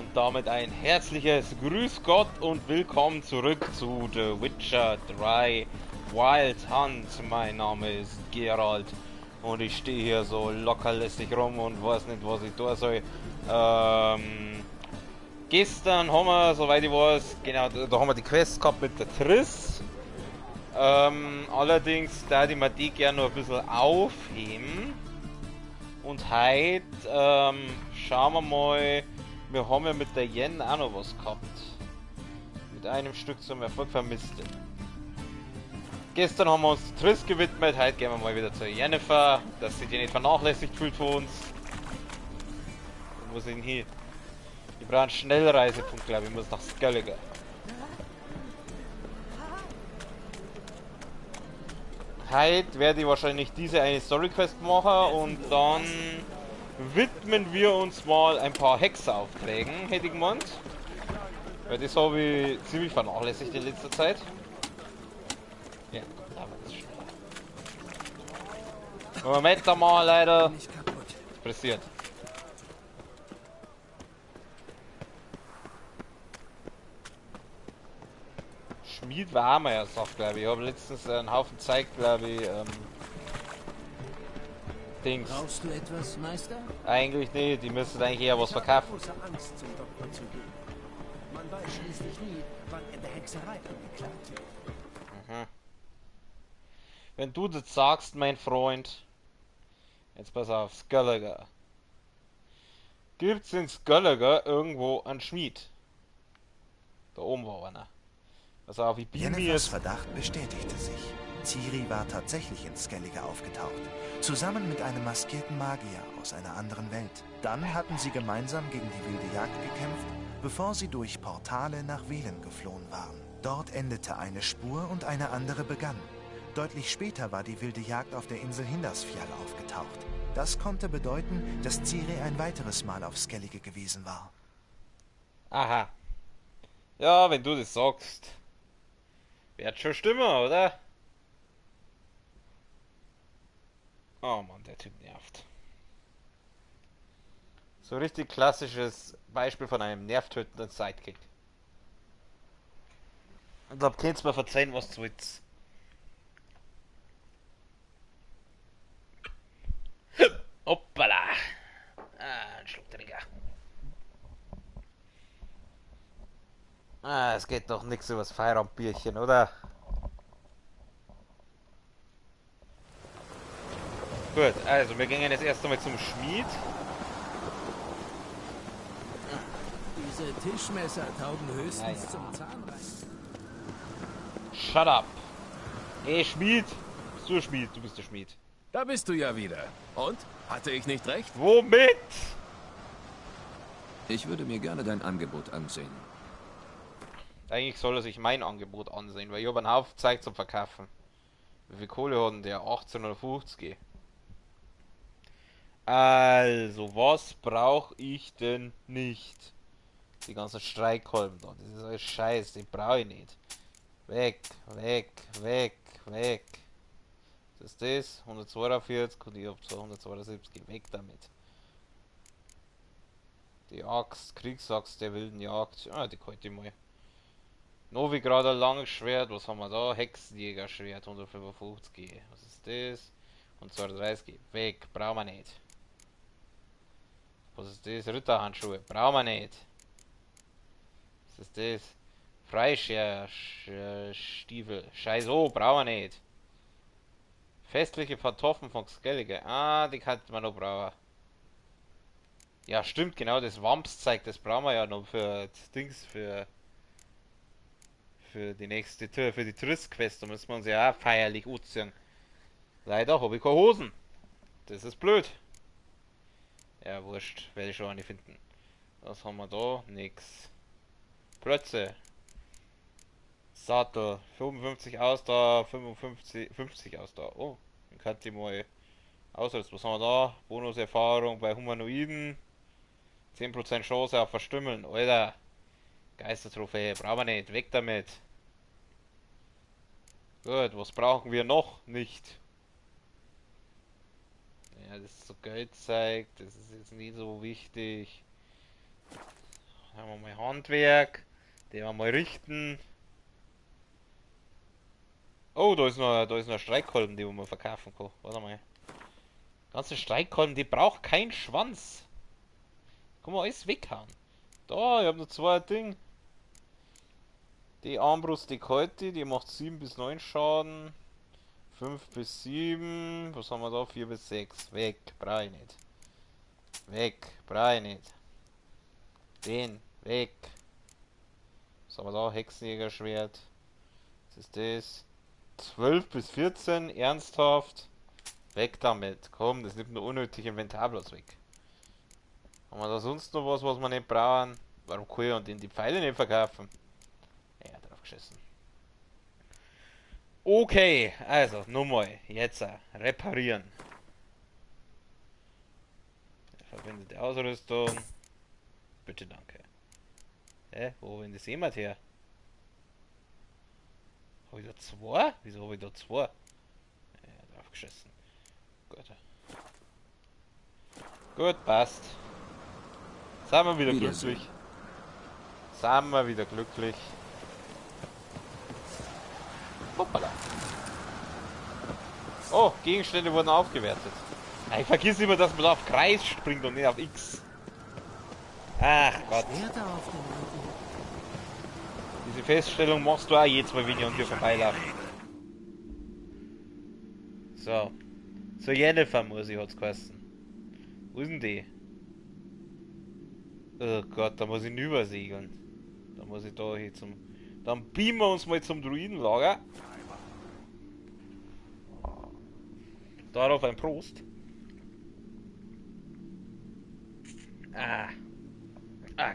Und damit ein herzliches Grüß Gott und willkommen zurück zu The Witcher 3 Wild Hunt. Mein Name ist Geralt und ich stehe hier so lockerlässig rum und weiß nicht, was ich tun soll. Gestern haben wir, soweit ich weiß, genau, da haben wir die Quest gehabt mit der Triss. Allerdings da ich mir die gerne noch ein bisschen aufheben. Und heute schauen wir mal, wir haben ja mit der Yen auch noch was gehabt. Mit einem Stück zum Erfolg vermisst. Gestern haben wir uns Triss gewidmet, heute gehen wir mal wieder zu Yennefer, dass sie die nicht vernachlässigt fühlt von uns. Wo sind denn hier? Ich brauche einen Schnellreisepunkt, glaube ich, muss nach Skellige. Heute werde ich wahrscheinlich diese eine Story-Quest machen und dann widmen wir uns mal ein paar Hexeraufträgen, hätte ich gemeint. Weil das habe ich ziemlich vernachlässigt in letzter Zeit. Ja, da wird es schneller. Moment mal, leider. Das passiert. Schmied war mir ja Sache, glaube ich. Ich habe letztens einen Haufen Zeit, glaube ich, Dings. Brauchst du etwas, Meister? Eigentlich nicht, die müssen eigentlich eher was verkaufen. Große Angst, zum Doktor zu gehen. Man weiß schließlich nie, wann er der Hexerei angeklagt wird. Mhm. Wenn du das sagst, mein Freund. Jetzt pass auf, Skellige. Gibt's in Skellige irgendwo einen Schmied? Da oben war einer. Pass auf, ich bin mir Jennefers jetzt. Verdacht bestätigte sich. Ciri war tatsächlich in Skellige aufgetaucht, zusammen mit einem maskierten Magier aus einer anderen Welt. Dann hatten sie gemeinsam gegen die wilde Jagd gekämpft, bevor sie durch Portale nach Velen geflohen waren. Dort endete eine Spur und eine andere begann. Deutlich später war die wilde Jagd auf der Insel Hindarsfjall aufgetaucht. Das konnte bedeuten, dass Ciri ein weiteres Mal auf Skellige gewesen war. Aha. Ja, wenn du das sagst. Wird schon stimmen, oder? Oh Mann, der Typ nervt. So richtig klassisches Beispiel von einem nervtötenden Sidekick. Ich glaube, könnt's mir verzeihen, was du willst. Hoppala. Ah, ein Schluck Trinker. Ah, es geht doch nichts übers Feierabendbierchen, oder? Gut, also wir gehen jetzt erst einmal zum Schmied. Diese Tischmesser taugen höchstens Naja. zum Zahnreißen. Shut up. Hey Schmied. Bist du Schmied? Du bist der Schmied. Da bist du ja wieder. Und? Hatte ich nicht recht? Womit? Ich würde mir gerne dein Angebot ansehen. Eigentlich soll er sich mein Angebot ansehen, weil ich habe einen Haufen Zeit zum Verkaufen. Wie viel Kohle hat denn der? 1850. Also, was brauche ich denn nicht? Die ganzen Streikkolben da. Das ist alles Scheiß, den brauche ich nicht. Weg, weg, weg, weg. Das ist das. 142 und ich habe 272. Weg damit. Die Axt, Kriegsaxt der wilden Jagd. Ah, die kann ich mal. Novigrad ein langes Schwert. Was haben wir da? Hexenjäger-Schwert 155. Was ist das? Und 230. Weg. Brauchen wir nicht. Was ist das? Ritterhandschuhe. Brauchen wir nicht. Was ist das? Freischär-Stiefel. Scheiß, oh, brauchen wir nicht. Festliche Pantoffeln von Skellige. Ah, die kann man noch brauchen. Ja, stimmt, genau, das Wamps-Zeug, das brauchen wir ja noch für das Dings, für die nächste Tür, für die Triss-Quest. Da müssen wir uns ja auch feierlich anziehen. Leider habe ich keine Hosen. Das ist blöd. Ja, wurscht, werde ich schon eine finden. Was haben wir da? Nix. Plötze. Sattel. 55 Ausdauer, 55, 50 Ausdauer. Oh, dann kann ich mal aussetzen. Was haben wir da? Bonuserfahrung bei Humanoiden. 10% Chance auf Verstümmeln. Alter. Geistertrophäe. Brauchen wir nicht. Weg damit. Gut, was brauchen wir noch nicht? Ja, das ist so Geldzeug. Das ist jetzt nicht so wichtig. haben wir mal Handwerk. Den wir mal richten. Oh, da ist noch ein Streikkolben, den man verkaufen kann. Warte mal. Ganze Streikkolben, die braucht keinen Schwanz. Kann man alles weghauen. Da, ich habe noch zwei Dinge. Die Armbrust, die kalte, die macht 7 bis 9 Schaden. 5 bis 7. Was haben wir da? 4 bis 6. Weg, brauche ich nicht. Weg, brauche ich nicht. Den, weg. Was haben wir da? Hexenjägerschwert. Was ist das? 12 bis 14, ernsthaft. Weg damit. Komm, das nimmt nur unnötig Inventarplatz weg. Haben wir da sonst noch was wir nicht brauchen? Warum kann ich und die Pfeile nicht verkaufen? Ja, drauf geschissen. Okay, also nochmal. Jetzt reparieren. Verbindete Ausrüstung. Bitte, danke. Hä? Wo haben das jemand her? Habe ich da zwei? Wieso habe ich da zwei? Ja, drauf geschissen. Gut. Gut, passt. Sind wir wieder glücklich. Sind wir wieder glücklich. Hoppala. Oh, Gegenstände wurden aufgewertet. Ich vergiss immer, dass man da auf Kreis springt und nicht auf X. Ach Gott. Diese Feststellung machst du auch jedes Mal, wenn ich an dir vorbeilaufe. So. So Jennifer muss ich, hat's geheißen. Wo ist denn die? Oh Gott, da muss ich übersegeln. Da muss ich da hin zum... Dann beamen wir uns mal zum Druidenlager. Darauf ein Prost.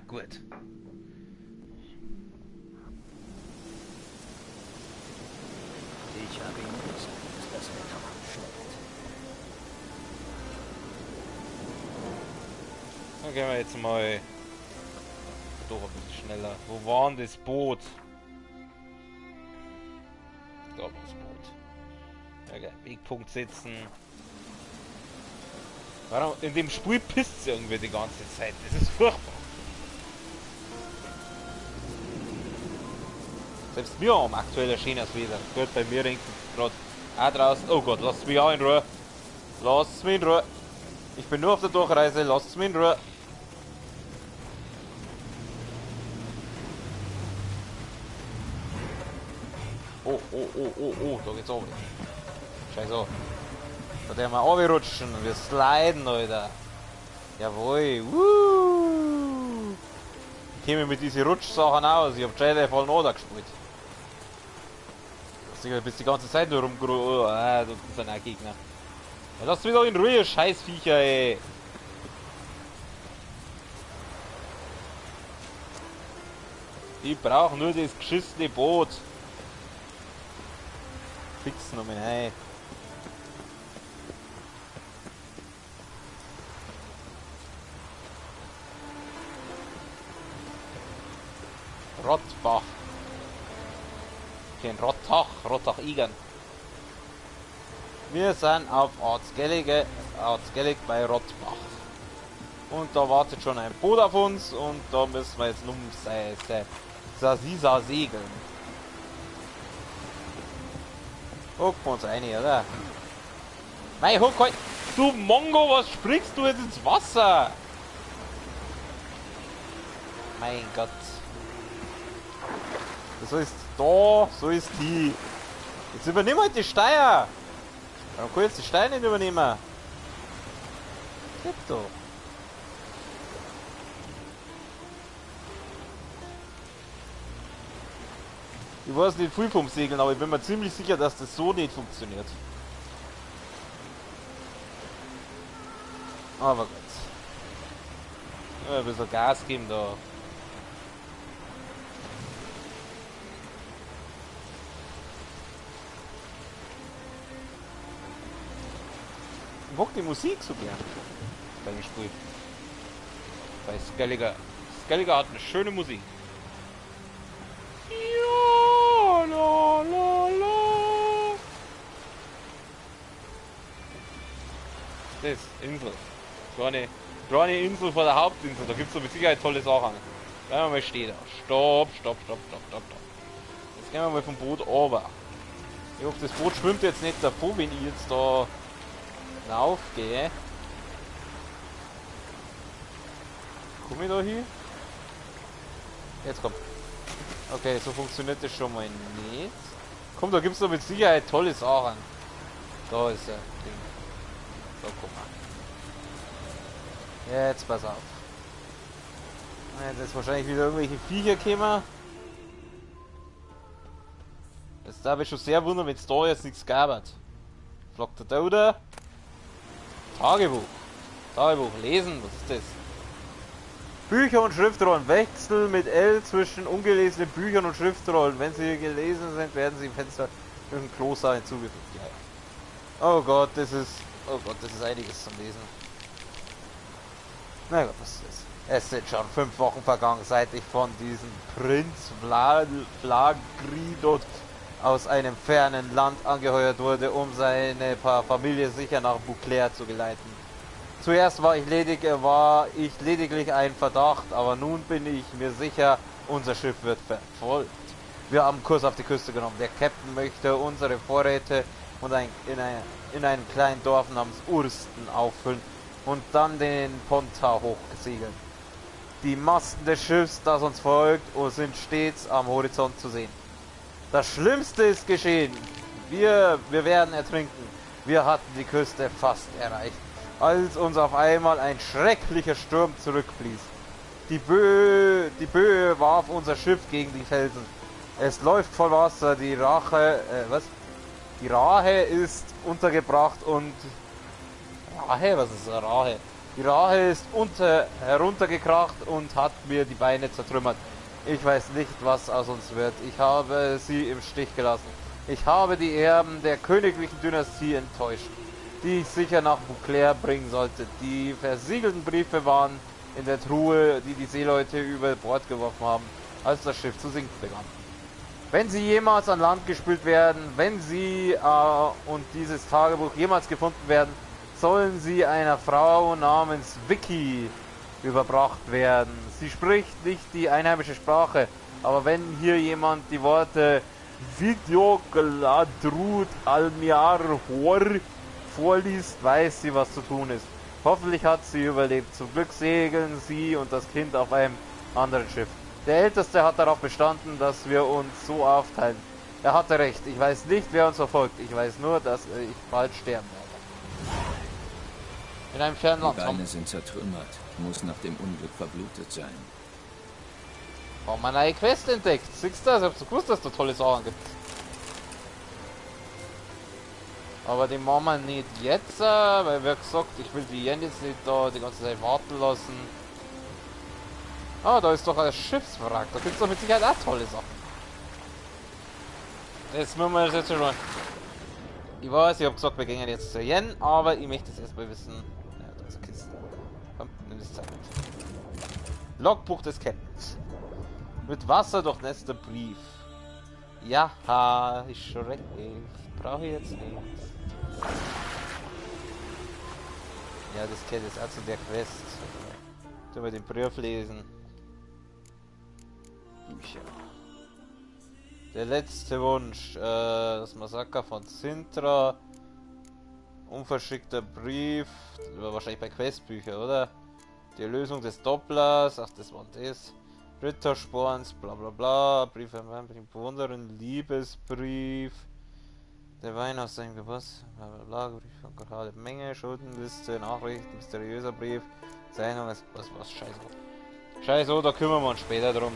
Gut. Ich habe Ihnen gesagt, dass das Wetter schmeckt. Dann gehen wir jetzt mal doch ein bisschen schneller. Wo war denn das Boot? Da war das Boot. Okay, Wegpunkt setzen. Warum? In dem Spiel pisst es irgendwie die ganze Zeit. Das ist furchtbar. Selbst wir haben aktuell ein schönes Wetter. Gut, bei mir regnet es gerade auch draußen. Oh Gott, lasst mich auch in Ruhe. Lasst mich in Ruhe. Ich bin nur auf der Durchreise. Lasst mich in Ruhe. Oh, da geht's runter. Scheiße. Da werden wir runterrutschen. Wir sliden, Alter. Jawohl. Ich käme mit diesen Rutschsachen aus. Ich hab Jedi Fallen Order gespielt. Du bist die ganze Zeit nur rumgerutscht. Oh, das sind auch Gegner. Ja, lass mich doch in Ruhe, Scheißviecher, ey. Ich brauche nur das geschissene Boot. Fixen um ihn ein. Rottbach. Kein Rottach, Rottach-Igen. Wir sind auf Ortsgellig bei Rottbach. Und da wartet schon ein Boot auf uns und da müssen wir jetzt Sasisa segeln. Gucken wir uns rein, oder? Mei, huck halt! Du Mongo, was springst du jetzt ins Wasser? Mein Gott. So ist da, so ist die. Jetzt übernimm halt die Steuer. Warum kann ich jetzt die Steuer nicht übernehmen? Geht doch. Ich weiß nicht viel vom Segeln, aber ich bin mir ziemlich sicher, dass das so nicht funktioniert. Aber gut. Ja, ein bisschen Gas geben da. Ich mag die Musik so gern bei dem Spiel. Bei Skelliger. Skelliger hat eine schöne Musik. Ja, la, la, la. Das ist Insel. Kleine Insel vor der Hauptinsel. Da gibt es so mit Sicherheit tolle Sachen. Bleiben wir mal stehen da. Stopp, stopp, stopp, stopp, stopp, stopp. Jetzt gehen wir mal vom Boot runter. Ich hoffe, das Boot schwimmt jetzt nicht davor, wenn ich jetzt da raufgehe. Komme ich da hin? Jetzt kommt. Okay, so funktioniert das schon mal nicht. Komm, da gibt es doch mit Sicherheit tolle Sachen. Da ist er. So, guck mal. Jetzt pass auf. Jetzt ist wahrscheinlich wieder irgendwelche Viecher gekommen. Jetzt darf ich schon sehr wundern, wenn es da jetzt nichts gab. Flockt der Dauder. Tagebuch. Tagebuch. Lesen. Was ist das? Bücher und Schriftrollen. Wechsel mit L zwischen ungelesenen Büchern und Schriftrollen. Wenn sie gelesen sind, werden sie im Fenster durch den Kloster hinzugefügt. Ja. Oh Gott, das ist einiges zum Lesen. Na gut, was ist das? Es sind schon 5 Wochen vergangen, seit ich von diesem Prinz Flagridot aus einem fernen Land angeheuert wurde, um seine Familie sicher nach Beauclair zu geleiten. Zuerst war ich lediglich ein Verdacht, aber nun bin ich mir sicher, unser Schiff wird verfolgt. Wir haben Kurs auf die Küste genommen. Der Captain möchte unsere Vorräte und in einem kleinen Dorf namens Ursten auffüllen und dann den Ponta hochsegeln. Die Masten des Schiffs, das uns folgt, sind stets am Horizont zu sehen. Das Schlimmste ist geschehen. Wir werden ertrinken. Wir hatten die Küste fast erreicht, als uns auf einmal ein schrecklicher Sturm zurückblies. Die Böe warf unser Schiff gegen die Felsen. Es läuft voll Wasser. Die Rahe ist untergebracht und... Rahe? Was ist Rahe? Die Rahe ist heruntergekracht und hat mir die Beine zertrümmert. Ich weiß nicht, was aus uns wird. Ich habe sie im Stich gelassen. Ich habe die Erben der königlichen Dynastie enttäuscht, die ich sicher nach Beauclair bringen sollte. Die versiegelten Briefe waren in der Truhe, die die Seeleute über Bord geworfen haben, als das Schiff zu sinken begann. Wenn sie jemals an Land gespült werden, wenn sie und dieses Tagebuch jemals gefunden werden, sollen sie einer Frau namens Vicky überbracht werden. Sie spricht nicht die einheimische Sprache, aber wenn hier jemand die Worte Videogladrut Almiar Hor vorliest, weiß sie, was zu tun ist. Hoffentlich hat sie überlebt. Zum Glück segeln sie und das Kind auf einem anderen Schiff. Der Älteste hat darauf bestanden, dass wir uns so aufteilen. Er hatte recht. Ich weiß nicht, wer uns verfolgt. Ich weiß nur, dass ich bald sterben werde. In einem fernen Land. Die Beine sind zertrümmert. Muss nach dem Unglück verblutet sein. Oh, man, eine Quest entdeckt. Siehst du das? Ich hab so gewusst, dass es da tolle Sachen gibt. Aber die machen wir nicht jetzt, weil wir gesagt, ich will die Yen jetzt nicht da die ganze Zeit warten lassen. Ah, da ist doch ein Schiffswrack. Da gibt es doch mit Sicherheit auch tolle Sachen. Jetzt müssen wir das jetzt schon mal. Ich weiß, ich habe gesagt, wir gehen jetzt zur Yen, aber ich möchte es erstmal wissen. Ja, da ist eine Kiste. Komm, nimm das Zeit mit. Logbuch des Captains. Mit Wasser durchnässter Brief. Ja, ist schon recht. Brauche ich jetzt nicht. Ja, das geht jetzt auch zu der Quest. Tun wir den Brief lesen. Bücher. Der letzte Wunsch. Das Massaker von Sintra. Unverschickter Brief. Das war wahrscheinlich bei Questbücher, oder? Die Erlösung des Dopplers. Ach, das war das. Rittersporns, bla bla bla. Brief an Wein, Bewunderin, Liebesbrief. Der Wein aus seinem Geburts, bla bla bla. Brief von gerade Menge, Schuldenliste, Nachricht, mysteriöser Brief. Seinung, was, scheiße. Scheiße, da kümmern wir uns später drum.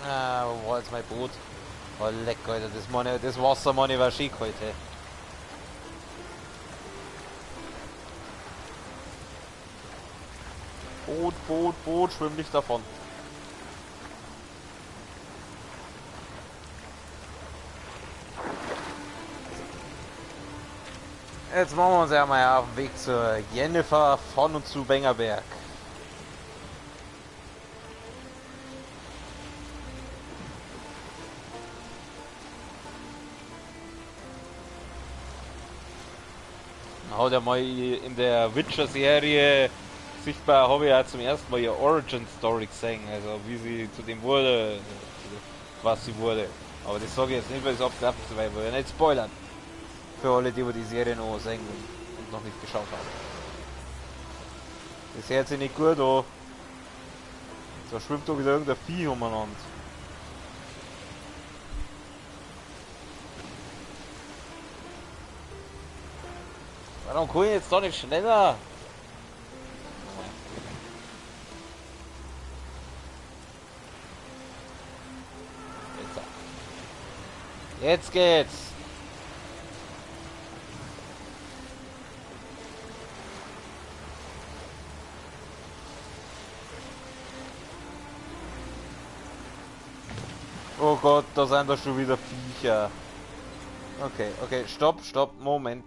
Ah, wo war jetzt mein Boot? Oh, leck, Alter, das Wasser, Mann, war schick heute. Boot, schwimm nicht davon. Jetzt machen wir uns ja mal auf den Weg zur Jennifer von und zu Bengerberg. Hat ja mal in der Witcher-Serie sichtbar, habe ich ja zum ersten Mal ihre Origin-Story gesehen, also wie sie zu dem wurde, was sie wurde. Aber das sage ich jetzt nicht, weil es abgelaufen ist, weil wir ja nicht spoilern. Für alle, die Serie noch sehen und noch nicht geschaut haben. Das hört sich nicht gut an. Da schwimmt doch wieder irgendein Vieh umeinander. Warum kann ich jetzt da nicht schneller? Jetzt geht's! Oh Gott, da sind da schon wieder Viecher. Okay, okay, stopp, Moment.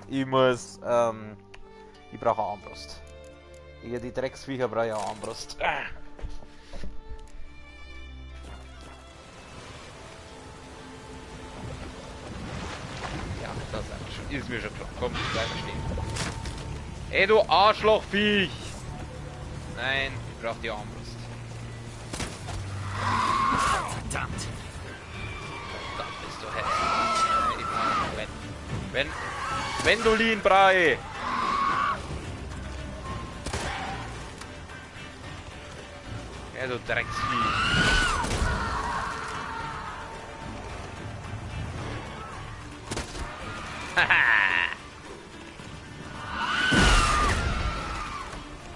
Ich muss, ich brauche eine Armbrust. Ja, die Drecksviecher brauche ich eine Armbrust. Ah. Ja, da sind wir schon. Ist mir schon klar. Komm, bleib mal stehen. Ey, du Arschlochviech! Nein, ich brauche die Armbrust. Verdammt! Verdammt bist du hässlich. Wendolinbrei! Ja, du Drecksvieh.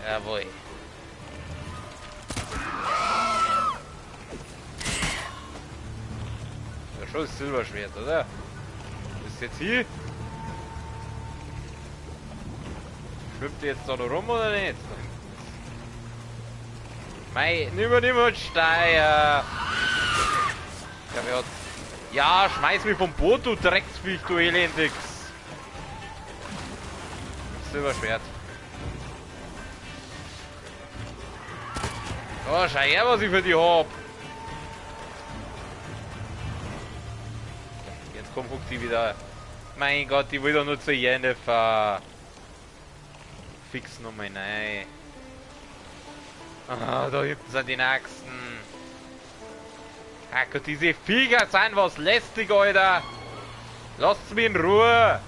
Jawohl. Ja, schon das Silberschwert, oder? Ist jetzt hier? Schwimmt die jetzt da noch rum oder nicht? Mei, nimm Steier! Ja, schmeiß mich vom Boot, du Drecksviech, du Elendix! Silberschwert. Oh, schau her, was ich für die hab! Jetzt kommt die wieder. Mein Gott, die will doch nur zur Jennifer. Fix nochmal rein. Ah, da hinten sind die nächsten. Ach Gott, diese Viecher sind was lästig, Alter. Lasst mich in Ruhe.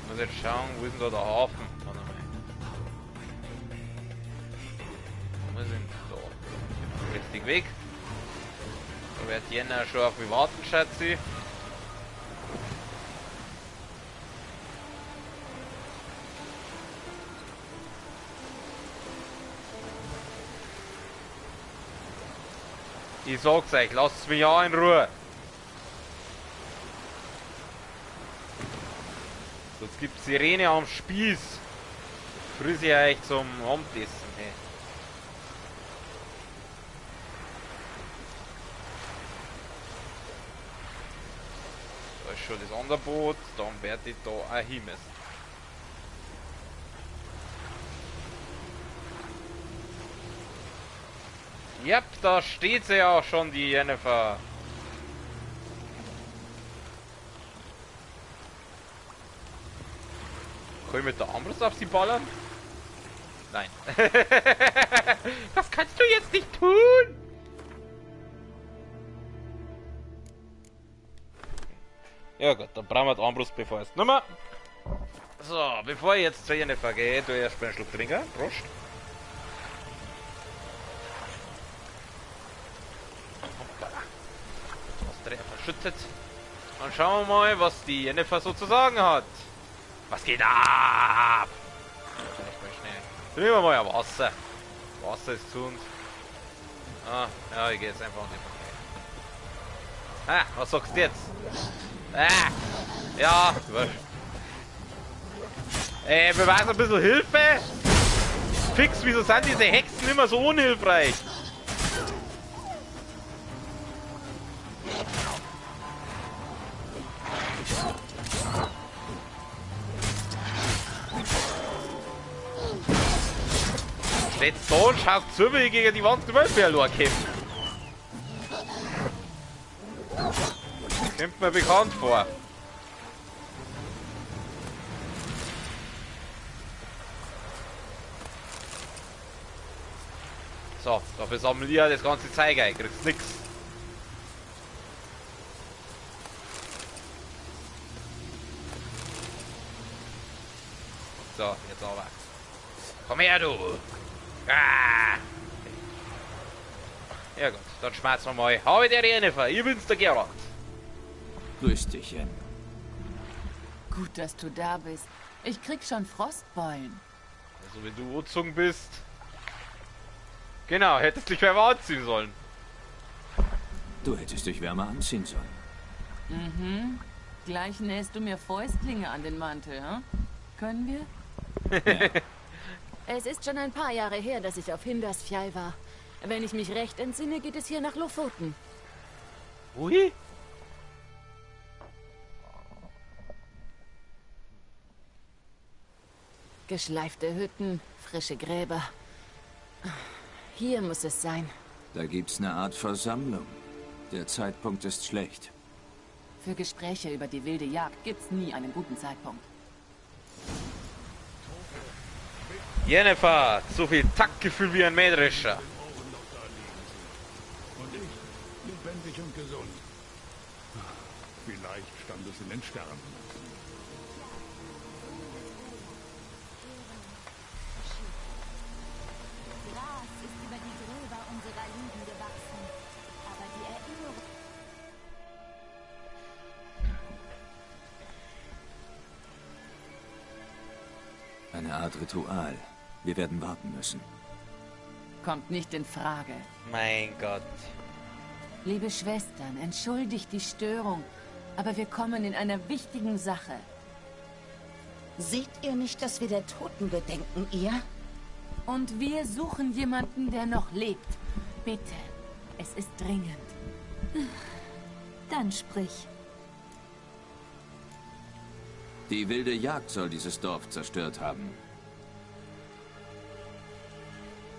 Ich muss jetzt schauen, wo ist denn da der Hafen? Warte mal. Wo ist denn da? Richtig weg. Da wird Jänner schon auf mich warten, Schatzi. Ich sag's euch, lasst mich ja in Ruhe. Sonst gibt's Sirene am Spieß. Friss ich euch zum Abendessen. Hey. Da ist schon das andere Boot, dann werde ich da auch hin müssen. Yep, da steht sie ja auch schon, die Jennifer. Kann ich mit der Armbrust auf sie ballern? Nein. Das kannst du jetzt nicht tun! Ja gut, dann brauchen wir die Armbrust, bevor es Nummer. So, bevor ich jetzt zur Jennifer gehe, tu ich erst mal einen Schluck trinken. Prost. Verschüttet. Und schauen wir mal, was die Jennifer so zu sagen hat. Was geht ab? Vielleicht mal schnell. Trinken wir mal ein Wasser. Wasser ist gesund. Ah, ja, ich gehe jetzt einfach nicht vorbei. Ah, was sagst du jetzt? Ah, ja, wurscht. Wir brauchen ein bisschen Hilfe. Fix, wieso sind diese Hexen immer so unhilfreich? Steht da und schaut zu, wie ich gegen die ganzen Wölfe kämpfe. Kommt mir bekannt vor. So, dafür sammle ich das ganze Zeug ein, kriegst nix. So, jetzt aber. Komm her, du! Ah. Ja gut, dann schmerzen wir mal. Habe der Jennifer, ich bin's der Gerard. Grüß dich, Jen. Gut, dass du da bist. Ich krieg schon Frostbeulen. Also wenn du angezogen bist. Genau, hättest dich wärmer anziehen sollen. Du hättest dich wärmer anziehen sollen. Mhm. Gleich nähst du mir Fäustlinge an den Mantel, hm? Können wir? Ja. Es ist schon ein paar Jahre her, dass ich auf Hindersfjall war. Wenn ich mich recht entsinne, geht es hier nach Lofoten. Ui? Geschleifte Hütten, frische Gräber. Hier muss es sein. Da gibt's eine Art Versammlung. Der Zeitpunkt ist schlecht. Für Gespräche über die wilde Jagd gibt's nie einen guten Zeitpunkt. Jennifer, so viel Taktgefühl wie ein Mähdrescher. Und ich, lebendig und gesund. Vielleicht stand es in den Sternen. Gras ist über die Gräber unserer Lieben gewachsen. Aber die Erinnerung... Eine Art Ritual. Wir werden warten müssen. Kommt nicht in Frage. Mein Gott. Liebe Schwestern, entschuldigt die Störung, aber wir kommen in einer wichtigen Sache. Seht ihr nicht, dass wir der Toten gedenken, ihr? Und wir suchen jemanden, der noch lebt. Bitte, es ist dringend. Dann sprich. Die wilde Jagd soll dieses Dorf zerstört haben.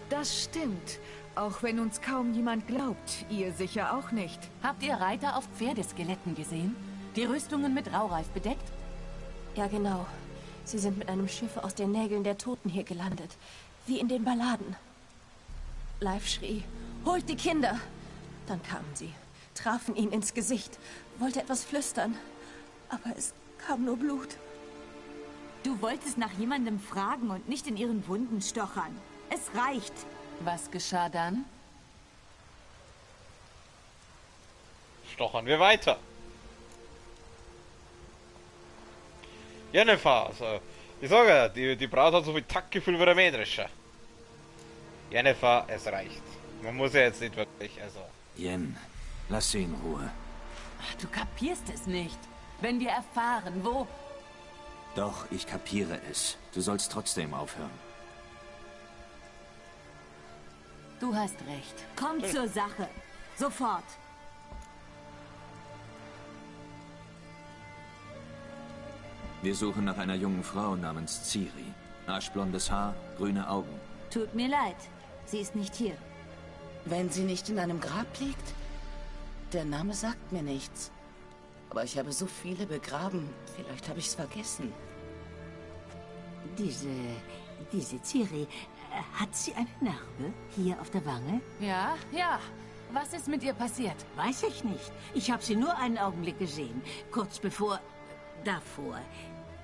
Das stimmt. Auch wenn uns kaum jemand glaubt. Ihr sicher auch nicht. Habt ihr Reiter auf Pferdeskeletten gesehen? Die Rüstungen mit Raureif bedeckt? Ja, genau. Sie sind mit einem Schiff aus den Nägeln der Toten hier gelandet. Wie in den Balladen. Leif schrie, holt die Kinder! Dann kamen sie, trafen ihn ins Gesicht, wollte etwas flüstern. Aber es kam nur Blut. Du wolltest nach jemandem fragen und nicht in ihren Wunden stochern. Es reicht. Was geschah dann? Stochern wir weiter. Jennifer, also, ich sage ja, die Braut hat so viel Taktgefühl wie der Mähdrescher. Jennifer, es reicht. Man muss ja jetzt nicht wirklich, also... Jen, lass sie in Ruhe. Du kapierst es nicht. Wenn wir erfahren, wo... Doch, ich kapiere es. Du sollst trotzdem aufhören. Du hast recht. Komm zur Sache. Sofort. Wir suchen nach einer jungen Frau namens Ciri. Aschblondes Haar, grüne Augen. Tut mir leid. Sie ist nicht hier. Wenn sie nicht in einem Grab liegt? Der Name sagt mir nichts. Aber ich habe so viele begraben. Vielleicht habe ich es vergessen. Diese Ciri, hat sie eine Narbe hier auf der Wange? Ja, ja. Was ist mit ihr passiert? Weiß ich nicht. Ich habe sie nur einen Augenblick gesehen. Kurz bevor... davor.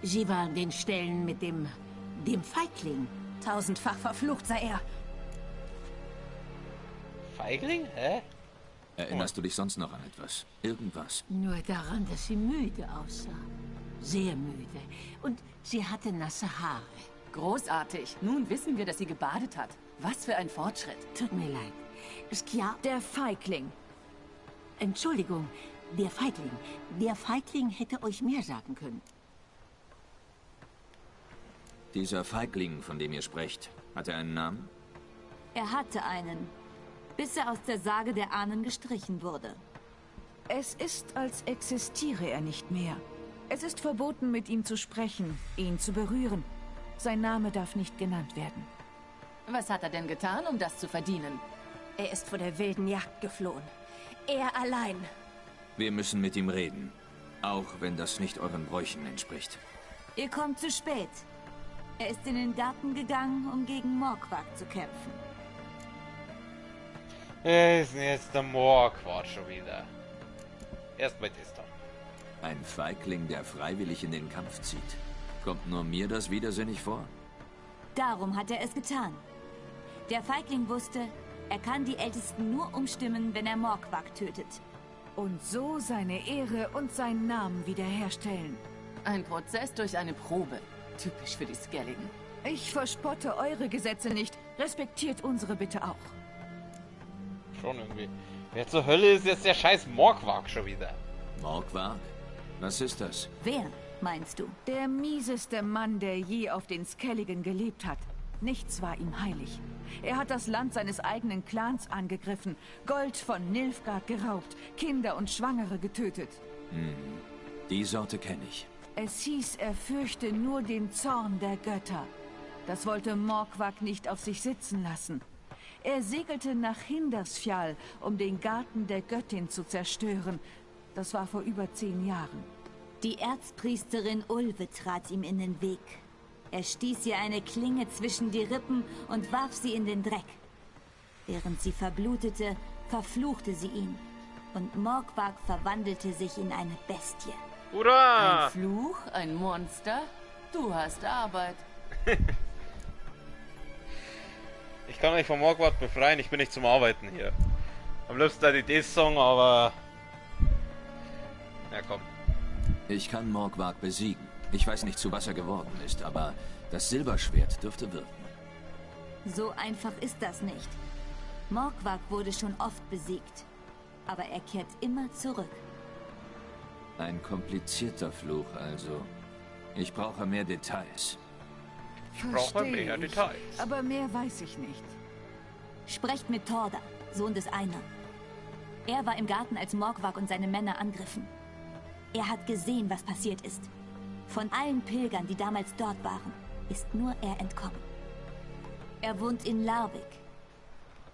Sie war an den Stellen mit dem Feigling. Tausendfach verflucht sei er. Feigling? Hä? Erinnerst du dich sonst noch an etwas? Irgendwas? Nur daran, dass sie müde aussah. Sehr müde. Und sie hatte nasse Haare. Großartig. Nun wissen wir, dass sie gebadet hat. Was für ein Fortschritt. Tut mir leid. Skja... Der Feigling. Entschuldigung, der Feigling. Der Feigling hätte euch mehr sagen können. Dieser Feigling, von dem ihr sprecht, hat er einen Namen? Er hatte einen, bis er aus der Sage der Ahnen gestrichen wurde. Es ist, als existiere er nicht mehr. Es ist verboten, mit ihm zu sprechen, ihn zu berühren. Sein Name darf nicht genannt werden. Was hat er denn getan, um das zu verdienen? Er ist vor der wilden Jagd geflohen. Er allein. Wir müssen mit ihm reden. Auch wenn das nicht euren Bräuchen entspricht. Ihr kommt zu spät. Er ist in den Garten gegangen, um gegen Morquag zu kämpfen. Ist jetzt der Morquag schon wieder. Erstmal das da. Ein Feigling, der freiwillig in den Kampf zieht. Kommt nur mir das widersinnig vor? Darum hat er es getan. Der Feigling wusste, er kann die Ältesten nur umstimmen, wenn er Morquag tötet. Und so seine Ehre und seinen Namen wiederherstellen. Ein Prozess durch eine Probe. Typisch für die Skelligen. Ich verspotte eure Gesetze nicht. Respektiert unsere bitte auch. Schon irgendwie. Wer zur Hölle ist jetzt der scheiß Morquag schon wieder? Morquag? Was ist das? Wer, meinst du? Der mieseste Mann, der je auf den Skelligen gelebt hat. Nichts war ihm heilig. Er hat das Land seines eigenen Clans angegriffen, Gold von Nilfgaard geraubt, Kinder und Schwangere getötet. Die Sorte kenne ich. Es hieß, er fürchte nur den Zorn der Götter. Das wollte Morquag nicht auf sich sitzen lassen. Er segelte nach Hindarsfjall, um den Garten der Göttin zu zerstören. Das war vor über 10 Jahren. Die Erzpriesterin Ulve trat ihm in den Weg. Er stieß ihr eine Klinge zwischen die Rippen und warf sie in den Dreck. Während sie verblutete, verfluchte sie ihn. Und Morquag verwandelte sich in eine Bestie. Hurra! Ein Fluch? Ein Monster? Du hast Arbeit. Ich kann euch vom Morquag befreien, ich bin nicht zum Arbeiten hier. Am liebsten hätte ich das Song, aber... Ja, komm. Ich kann Morquag besiegen. Ich weiß nicht, zu was er geworden ist, aber das Silberschwert dürfte wirken. So einfach ist das nicht. Morquag wurde schon oft besiegt. Aber er kehrt immer zurück. Ein komplizierter Fluch also. Ich brauche mehr Details. Brauche mehr Details. Aber mehr weiß ich nicht. Sprecht mit Thorda, Sohn des Einer. Er war im Garten, als Morquag und seine Männer angriffen. Er hat gesehen, was passiert ist. Von allen Pilgern, die damals dort waren, ist nur er entkommen. Er wohnt in Larvik.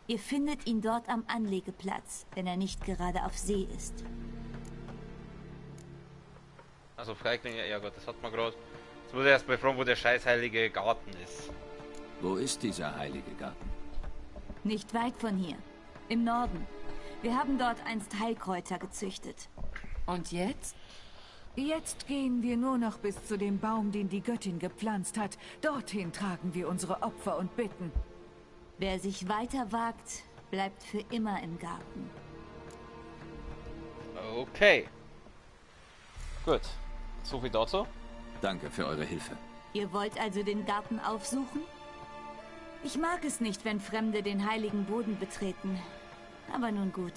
Ihr findet ihn dort am Anlegeplatz, wenn er nicht gerade auf See ist. Also Feiglinge, ja Gott, das hat man gerade. Jetzt muss ich erst mal fragen, wo der scheiß heilige Garten ist. Wo ist dieser heilige Garten? Nicht weit von hier. Im Norden. Wir haben dort einst Heilkräuter gezüchtet. Und jetzt? Jetzt gehen wir nur noch bis zu dem Baum, den die Göttin gepflanzt hat. Dorthin tragen wir unsere Opfer und Bitten. Wer sich weiter wagt, bleibt für immer im Garten. Okay. Gut. So viel dazu. Danke für eure Hilfe. Ihr wollt also den Garten aufsuchen? Ich mag es nicht, wenn Fremde den heiligen Boden betreten. Aber nun gut.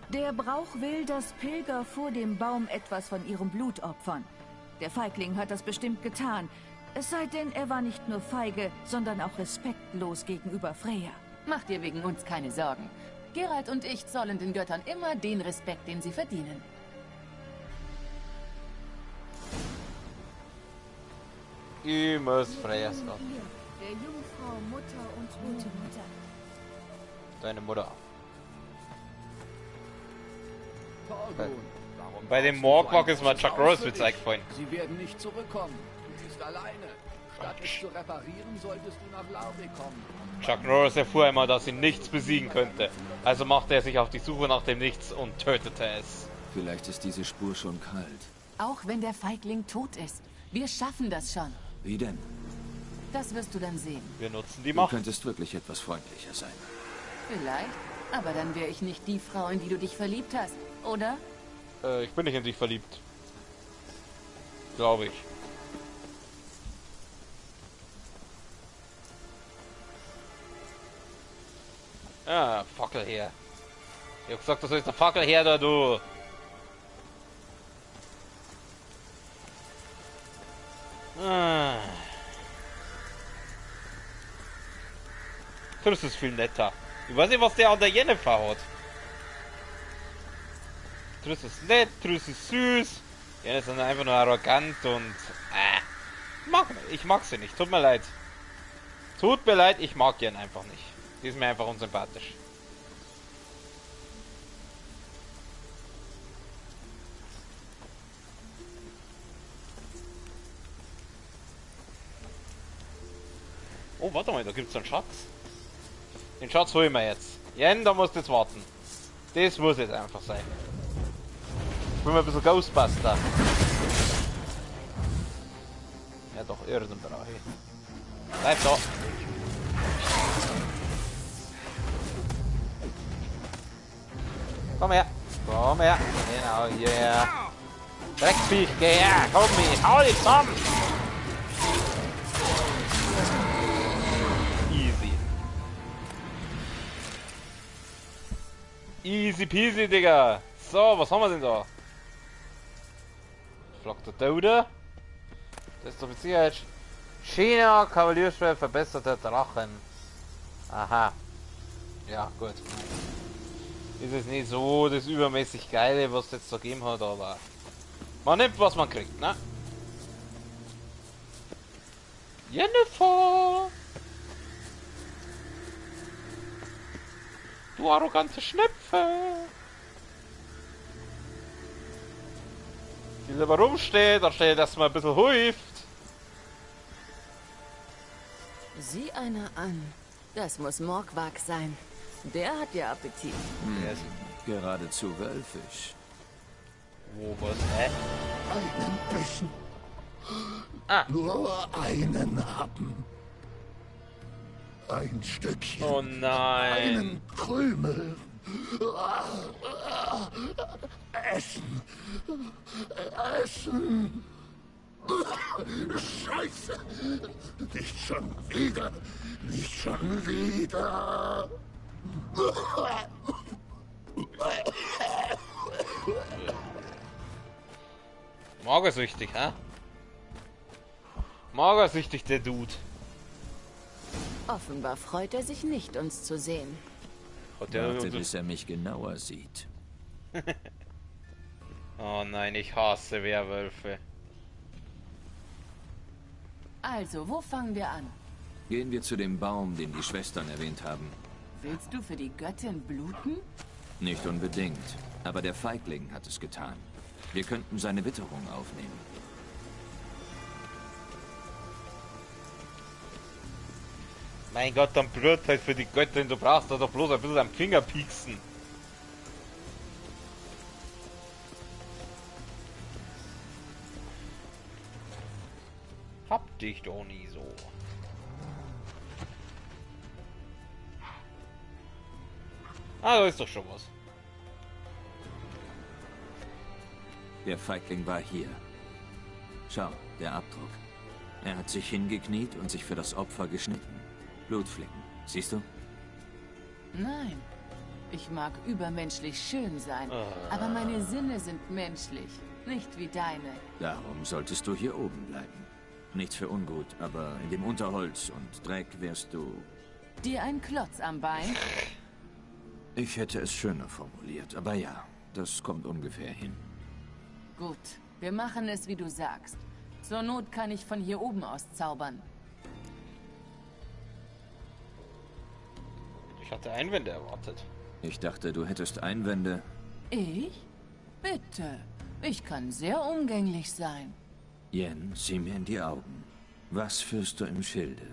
Der Brauch will, dass Pilger vor dem Baum etwas von ihrem Blut opfern. Der Feigling hat das bestimmt getan. Es sei denn, er war nicht nur feige, sondern auch respektlos gegenüber Freya. Mach dir wegen uns keine Sorgen. Geralt und ich zollen den Göttern immer den Respekt, den sie verdienen. Ich muss Freyas Gott. Der Jungfrau, Mutter und gute Mutter. Deine Mutter. Torgun, Bei dem Morquag ist mir Chuck Norris Witz eingefallen. Sie werden nicht zurückkommen. Du bist alleine. Statt es zu reparieren, solltest du nach Larvik kommen. Chuck Norris erfuhr einmal, dass ihn nichts besiegen könnte. Also machte er sich auf die Suche nach dem Nichts und tötete es. Vielleicht ist diese Spur schon kalt. Auch wenn der Feigling tot ist. Wir schaffen das schon. Wie denn? Das wirst du dann sehen. Wir nutzen die Du Macht. könntest wirklich etwas freundlicher sein. Vielleicht. Aber dann wäre ich nicht die Frau, in die du dich verliebt hast, oder? Ich bin nicht in dich verliebt. Glaube ich. Ah, Fackel her. Ich hab gesagt, du sollst eine Fackel her, da du. Ah. Das ist viel netter. Ich weiß nicht, was der an der Jennifer hat. Triss ist nett, Triss ist süß. Ja, ist dann einfach nur arrogant und... ich mag sie nicht, tut mir leid. Tut mir leid, ich mag Jen einfach nicht. Die ist mir einfach unsympathisch. Oh, warte mal, da gibt's einen Schatz. Den Schatz holen wir jetzt. Jen, da musst du jetzt warten. Das muss jetzt einfach sein. Ich bin mal ein bisschen Ghostbuster. Ja doch, irgendein Bereich. Bleib da. Komm her. Komm her. Genau, hier. Dreckviech, geh her. Komm mit. Hau dich zusammen. Easy. Easy peasy, Digga. So, was haben wir denn da? Flock der Tode. Das ist offiziell. China, Kavalierschwert, verbesserter Drachen. Aha. Ja, gut. Ist es nicht so das übermäßig Geile, was es jetzt da gegeben hat, aber man nimmt, was man kriegt, ne? Jennifer! Du arrogante Schnepfe! Die lieber rumsteht, anstelle dass man ein bisschen huift. Sieh einer an. Das muss Morgwag sein. Der hat ja Appetit. Geradezu wölfisch. Wo, was, hä? Einen Bissen. Ah. Nur einen haben. Ein Stückchen. Oh nein. Einen Krümel. Essen. Essen. Scheiße. Nicht schon wieder. Nicht schon wieder. Magersüchtig, hä? Magersüchtig, der Dude. Offenbar freut er sich nicht, uns zu sehen. Warte, bis er mich genauer sieht. Oh nein, ich hasse Werwölfe. Also, wo fangen wir an? Gehen wir zu dem Baum, den die Schwestern erwähnt haben. Willst du für die Göttin bluten? Nicht unbedingt, aber der Feigling hat es getan. Wir könnten seine Witterung aufnehmen. Mein Gott, dann blöd halt für die Göttin, du brauchst doch bloß ein bisschen am Finger pieksen. Hab dich doch nie so. Ah, da ist doch schon was. Der Feigling war hier. Schau, der Abdruck. Er hat sich hingekniet und sich für das Opfer geschnitten. Blutflecken, siehst du? Nein. Ich mag übermenschlich schön sein, aber meine Sinne sind menschlich, nicht wie deine. Darum solltest du hier oben bleiben. Nichts für ungut, aber in dem Unterholz und Dreck wärst du... Dir ein Klotz am Bein? Ich hätte es schöner formuliert, aber ja, das kommt ungefähr hin. Gut, wir machen es, wie du sagst. Zur Not kann ich von hier oben aus zaubern. Ich hatte Einwände erwartet. Ich dachte, du hättest Einwände. Ich? Bitte. Ich kann sehr umgänglich sein. Yen, sieh mir in die Augen. Was führst du im Schilde?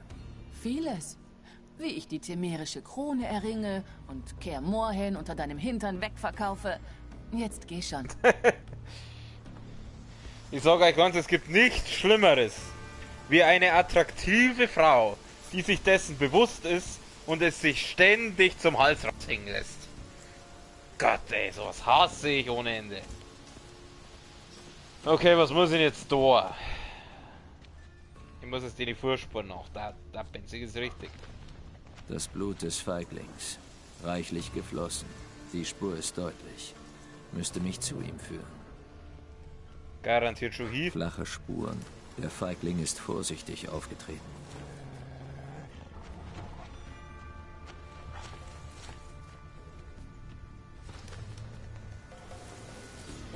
Vieles. Wie ich die temerische Krone erringe und Kaer Morhen unter deinem Hintern wegverkaufe. Jetzt geh schon. Ich sage euch ganz, es gibt nichts Schlimmeres wie eine attraktive Frau, die sich dessen bewusst ist und es sich ständig zum Hals raushängen lässt. Gott ey, sowas hasse ich ohne Ende. Okay, was muss ich jetzt da? Ich muss jetzt in die Vorspur noch, da Benzin ist richtig. Das Blut des Feiglings. Reichlich geflossen. Die Spur ist deutlich. Müsste mich zu ihm führen. Garantiert schon hier. Flache Spuren. Der Feigling ist vorsichtig aufgetreten.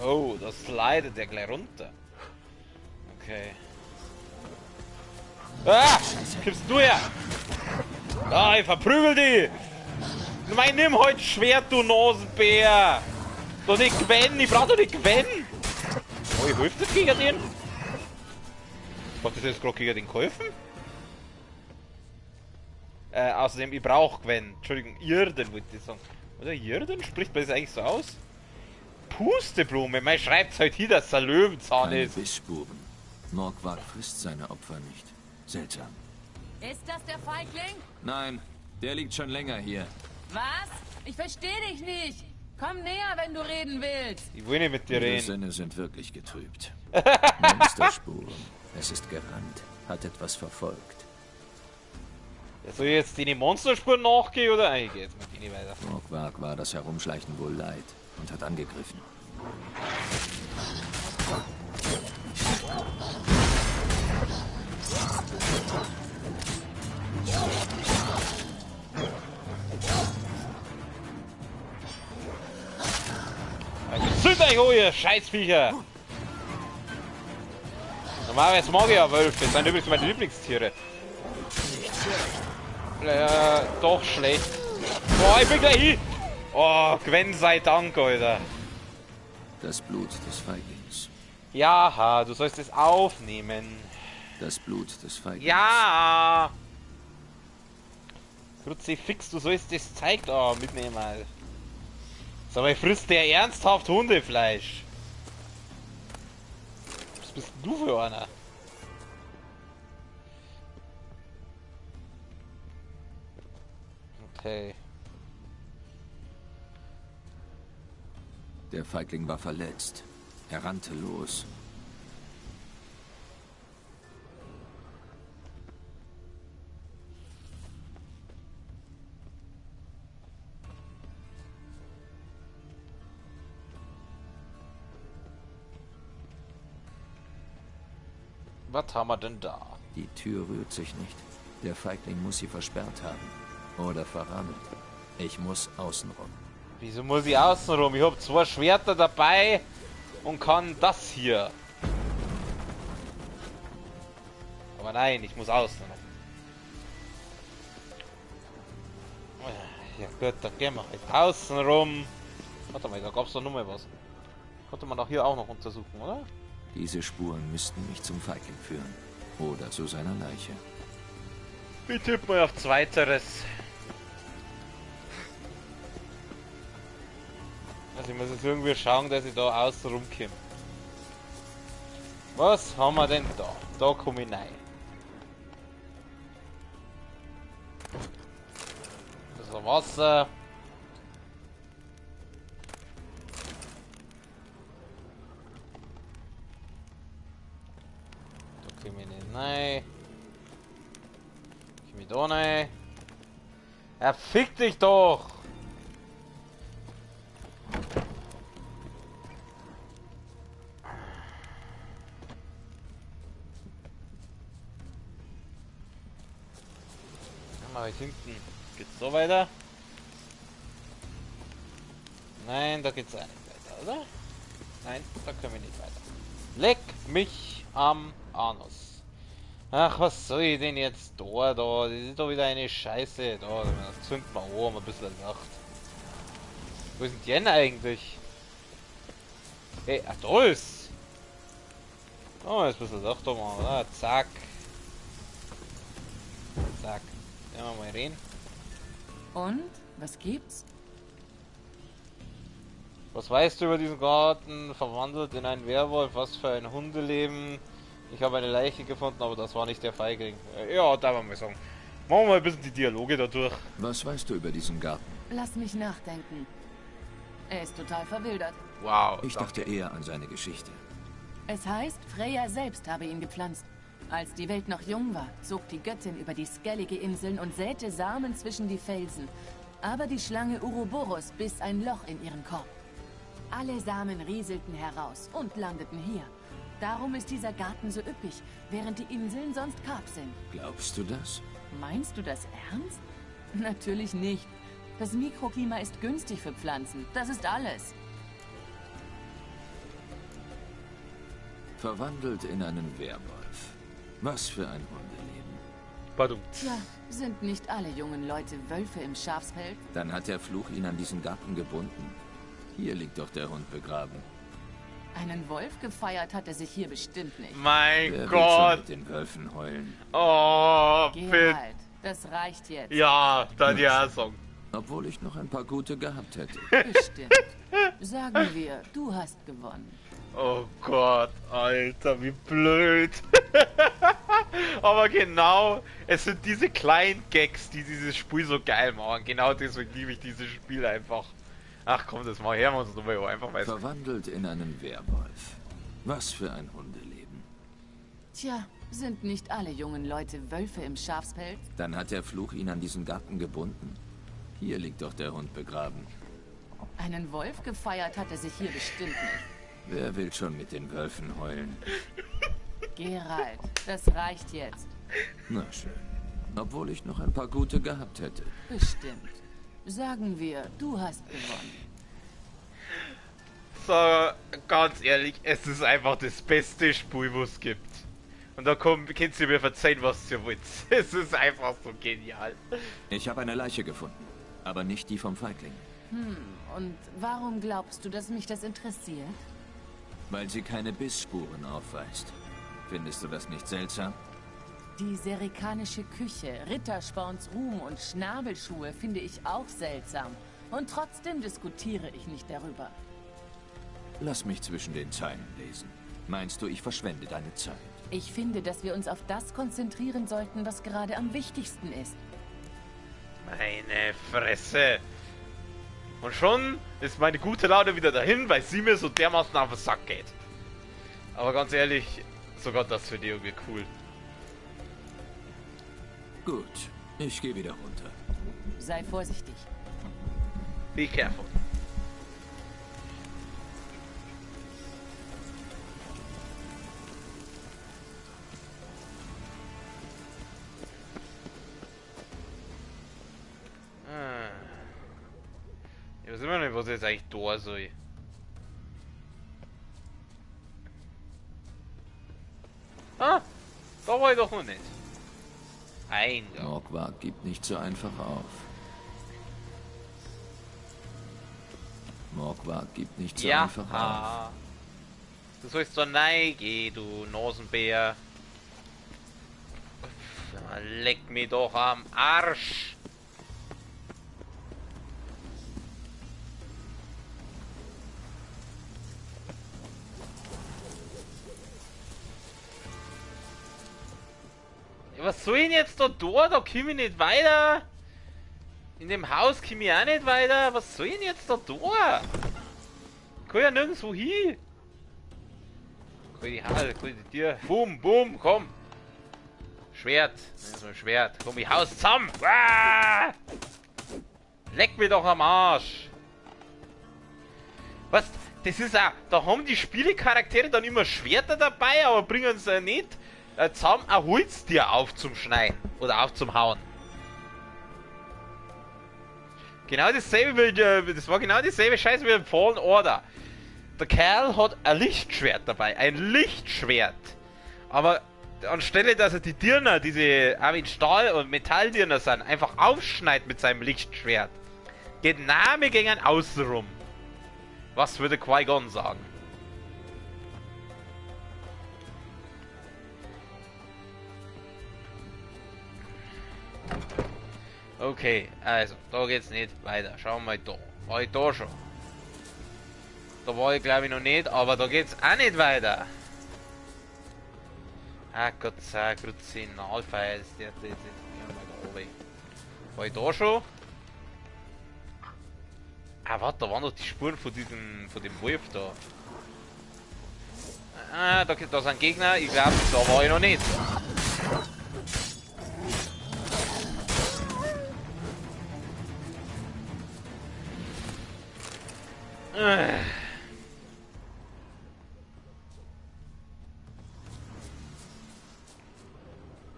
Oh, das slidet ja gleich runter. Okay. Ah! Gibst du her! Ah, ich verprügel die! Nein, nimm heute Schwert, du Nasenbär! Doch nicht Gwen, ich brauch doch nicht Gwen! Oh, ich hilft das gegen den? Hat das jetzt gerade gegen den geholfen? Außerdem, ich brauch Gwen. Entschuldigung, Irden wollte ich sagen. Oder Irden? Spricht man das eigentlich so aus? Pusteblume, man schreibt halt hier, dass es ein Löwenzahn Keine ist. Bissspuren. Morgwag frisst seine Opfer nicht. Seltsam. Ist das der Feigling? Nein, der liegt schon länger hier. Was? Ich verstehe dich nicht. Komm näher, wenn du reden willst. Ich will nicht mit dir Ihre reden. Sinne sind wirklich getrübt. Monsterspuren. Es ist gerannt. Hat etwas verfolgt. Soll ich jetzt die Monsterspuren nachgehen oder ich gehe jetzt mit denen weiter? Morgwag war das Herumschleichen wohl leid und hat angegriffen. Zünd euch hoch, ihr Scheißviecher! Normalerweise mag ich ja Wölfe, das sind übrigens meine Lieblingstiere. Doch schlecht. Boah, ich bin gleich hin! Oh, Gwen sei Dank, Alter. Das Blut des Feiglings. Ja, du sollst es aufnehmen. Das Blut des Feiglings. Ja! Kruzifix, du sollst das Zeug da mitnehmen. Sag mal, frisst der ernsthaft Hundefleisch? Was bist denn du für einer? Okay. Der Feigling war verletzt. Er rannte los. Was haben wir denn da? Die Tür rührt sich nicht. Der Feigling muss sie versperrt haben. Oder verrammelt. Ich muss außenrum. Wieso muss ich außenrum? Ich habe 2 Schwerter dabei und kann das hier. Aber nein, ich muss außenrum. Ja gut, dann gehen wir halt außenrum. Warte mal, da gab es doch noch mal was. Konnte man doch hier auch noch untersuchen, oder? Diese Spuren müssten mich zum Feigling führen. Oder zu seiner Leiche. Ich tippe mal auf Zweiteres. Also ich muss jetzt irgendwie schauen, dass ich da außen rumkomme. Was haben wir denn da? Da komme ich rein. Das ist Wasser. Da komme ich nicht rein. Komme ich da rein. Ja, fick dich doch! Hinten geht's so weiter. Nein, da geht's auch nicht weiter, oder? Nein, da können wir nicht weiter. Leck mich am Anus. Ach, was soll ich denn jetzt da? Das ist doch wieder eine Scheiße. Da zünden wir an, ein bisschen Nacht. Wo sind die denn eigentlich? Hey, ach, da ist! Oh, ist ein bisschen Licht da mal, oder? Zack. Zack. Ja, mal reden. Und? Was gibt's? Was weißt du über diesen Garten? Verwandelt in einen Werwolf? Was für ein Hundeleben? Ich habe eine Leiche gefunden, aber das war nicht der Feigling. Ja, da wollen wir mal sagen. Machen wir mal ein bisschen die Dialoge da durch. Was weißt du über diesen Garten? Lass mich nachdenken. Er ist total verwildert. Wow. Ich dachte eher an seine Geschichte. Es heißt, Freya selbst habe ihn gepflanzt. Als die Welt noch jung war, zog die Göttin über die Skellige-Inseln und säte Samen zwischen die Felsen. Aber die Schlange Uroboros biss ein Loch in ihren Korb. Alle Samen rieselten heraus und landeten hier. Darum ist dieser Garten so üppig, während die Inseln sonst karg sind. Glaubst du das? Meinst du das ernst? Natürlich nicht. Das Mikroklima ist günstig für Pflanzen. Das ist alles. Verwandelt in einen Werwolf. Was für ein Hundeleben. Pardon. Tja, sind nicht alle jungen Leute Wölfe im Schafspelz? Dann hat der Fluch ihn an diesen Garten gebunden. Hier liegt doch der Hund begraben. Einen Wolf gefeiert hat er sich hier bestimmt nicht. Mein Wer will Gott. schon mit den Wölfen heulen? Oh, Geh Finn. halt, das reicht jetzt. Ja, dann ja, Song. Obwohl ich noch ein paar gute gehabt hätte. Bestimmt. Sagen wir, du hast gewonnen. Oh Gott, Alter, wie blöd. Aber genau, es sind diese kleinen Gags, die dieses Spiel so geil machen. Genau deswegen liebe ich dieses Spiel einfach. Ach komm, das mal her, uns drüber einfach weiß. Verwandelt in einen Werwolf. Was für ein Hundeleben. Tja, sind nicht alle jungen Leute Wölfe im Schafspelz? Dann hat der Fluch ihn an diesen Garten gebunden. Hier liegt doch der Hund begraben. Einen Wolf gefeiert hat er sich hier bestimmt nicht. Wer will schon mit den Wölfen heulen? Geralt, das reicht jetzt. Na schön. Obwohl ich noch ein paar gute gehabt hätte. Bestimmt. Sagen wir, du hast gewonnen. So, ganz ehrlich, es ist einfach das beste Spiel, was es gibt. Und da könnt ihr mir verzeihen, was ihr wollt. Es ist einfach so genial. Ich habe eine Leiche gefunden, aber nicht die vom Feigling. Und warum glaubst du, dass mich das interessiert? Weil sie keine Bissspuren aufweist. Findest du das nicht seltsam? Die serikanische Küche, Rittersporns Ruhm und Schnabelschuhe finde ich auch seltsam. Und trotzdem diskutiere ich nicht darüber. Lass mich zwischen den Zeilen lesen. Meinst du, ich verschwende deine Zeit? Ich finde, dass wir uns auf das konzentrieren sollten, was gerade am wichtigsten ist. Meine Fresse. Und schon ist meine gute Laune wieder dahin, weil sie mir so dermaßen auf den Sack geht. Aber ganz ehrlich, sogar das finde ich irgendwie cool. Gut, ich gehe wieder runter. Sei vorsichtig. Be careful. Ich weiß immer nicht, was ich jetzt eigentlich da soll. Ah, da war ich doch noch nicht. Eingang. Morgwag gibt nicht so einfach auf. Morgwag gibt nicht so Ja, einfach auf. du sollst da reingehen, du Nasenbär. Leck mich doch am Arsch. Ja, was soll ich denn jetzt da tun? Da komme ich nicht weiter. In dem Haus komme ich auch nicht weiter. Was soll ich denn jetzt da tun? Ich kann ja nirgendwo hin. Kann ich die Tür. Boom, boom, komm. Schwert. So ein Schwert. Komm, ich haus zusammen. Ah! Leck mich doch am Arsch. Was? Das ist auch. Da haben die Spielecharaktere dann immer Schwerter dabei, aber bringen sie nicht zusammen ein Holztier auf zum Schneiden. Oder auf zum Hauen. Genau dasselbe wie, das war genau dieselbe Scheiße wie im Fallen Order. Der Kerl hat ein Lichtschwert dabei. Ein Lichtschwert. Aber anstelle, dass er die Dirner, diese auch in Stahl- und Metalldirner sind, einfach aufschneidet mit seinem Lichtschwert, geht Name gegen ein Außenrum. Was würde Qui-Gon sagen? Okay, also, da geht's nicht weiter. Schauen wir mal da. War ich da schon? Da war ich glaube ich noch nicht, aber da geht's auch nicht weiter. Ah Gott sei Dank, Kruzinalfeil ist der jetzt da oben. War ich da schon? Ah warte, da waren doch die Spuren von dem Wolf da. Ah, da sind Gegner, ich glaube, da war ich noch nicht.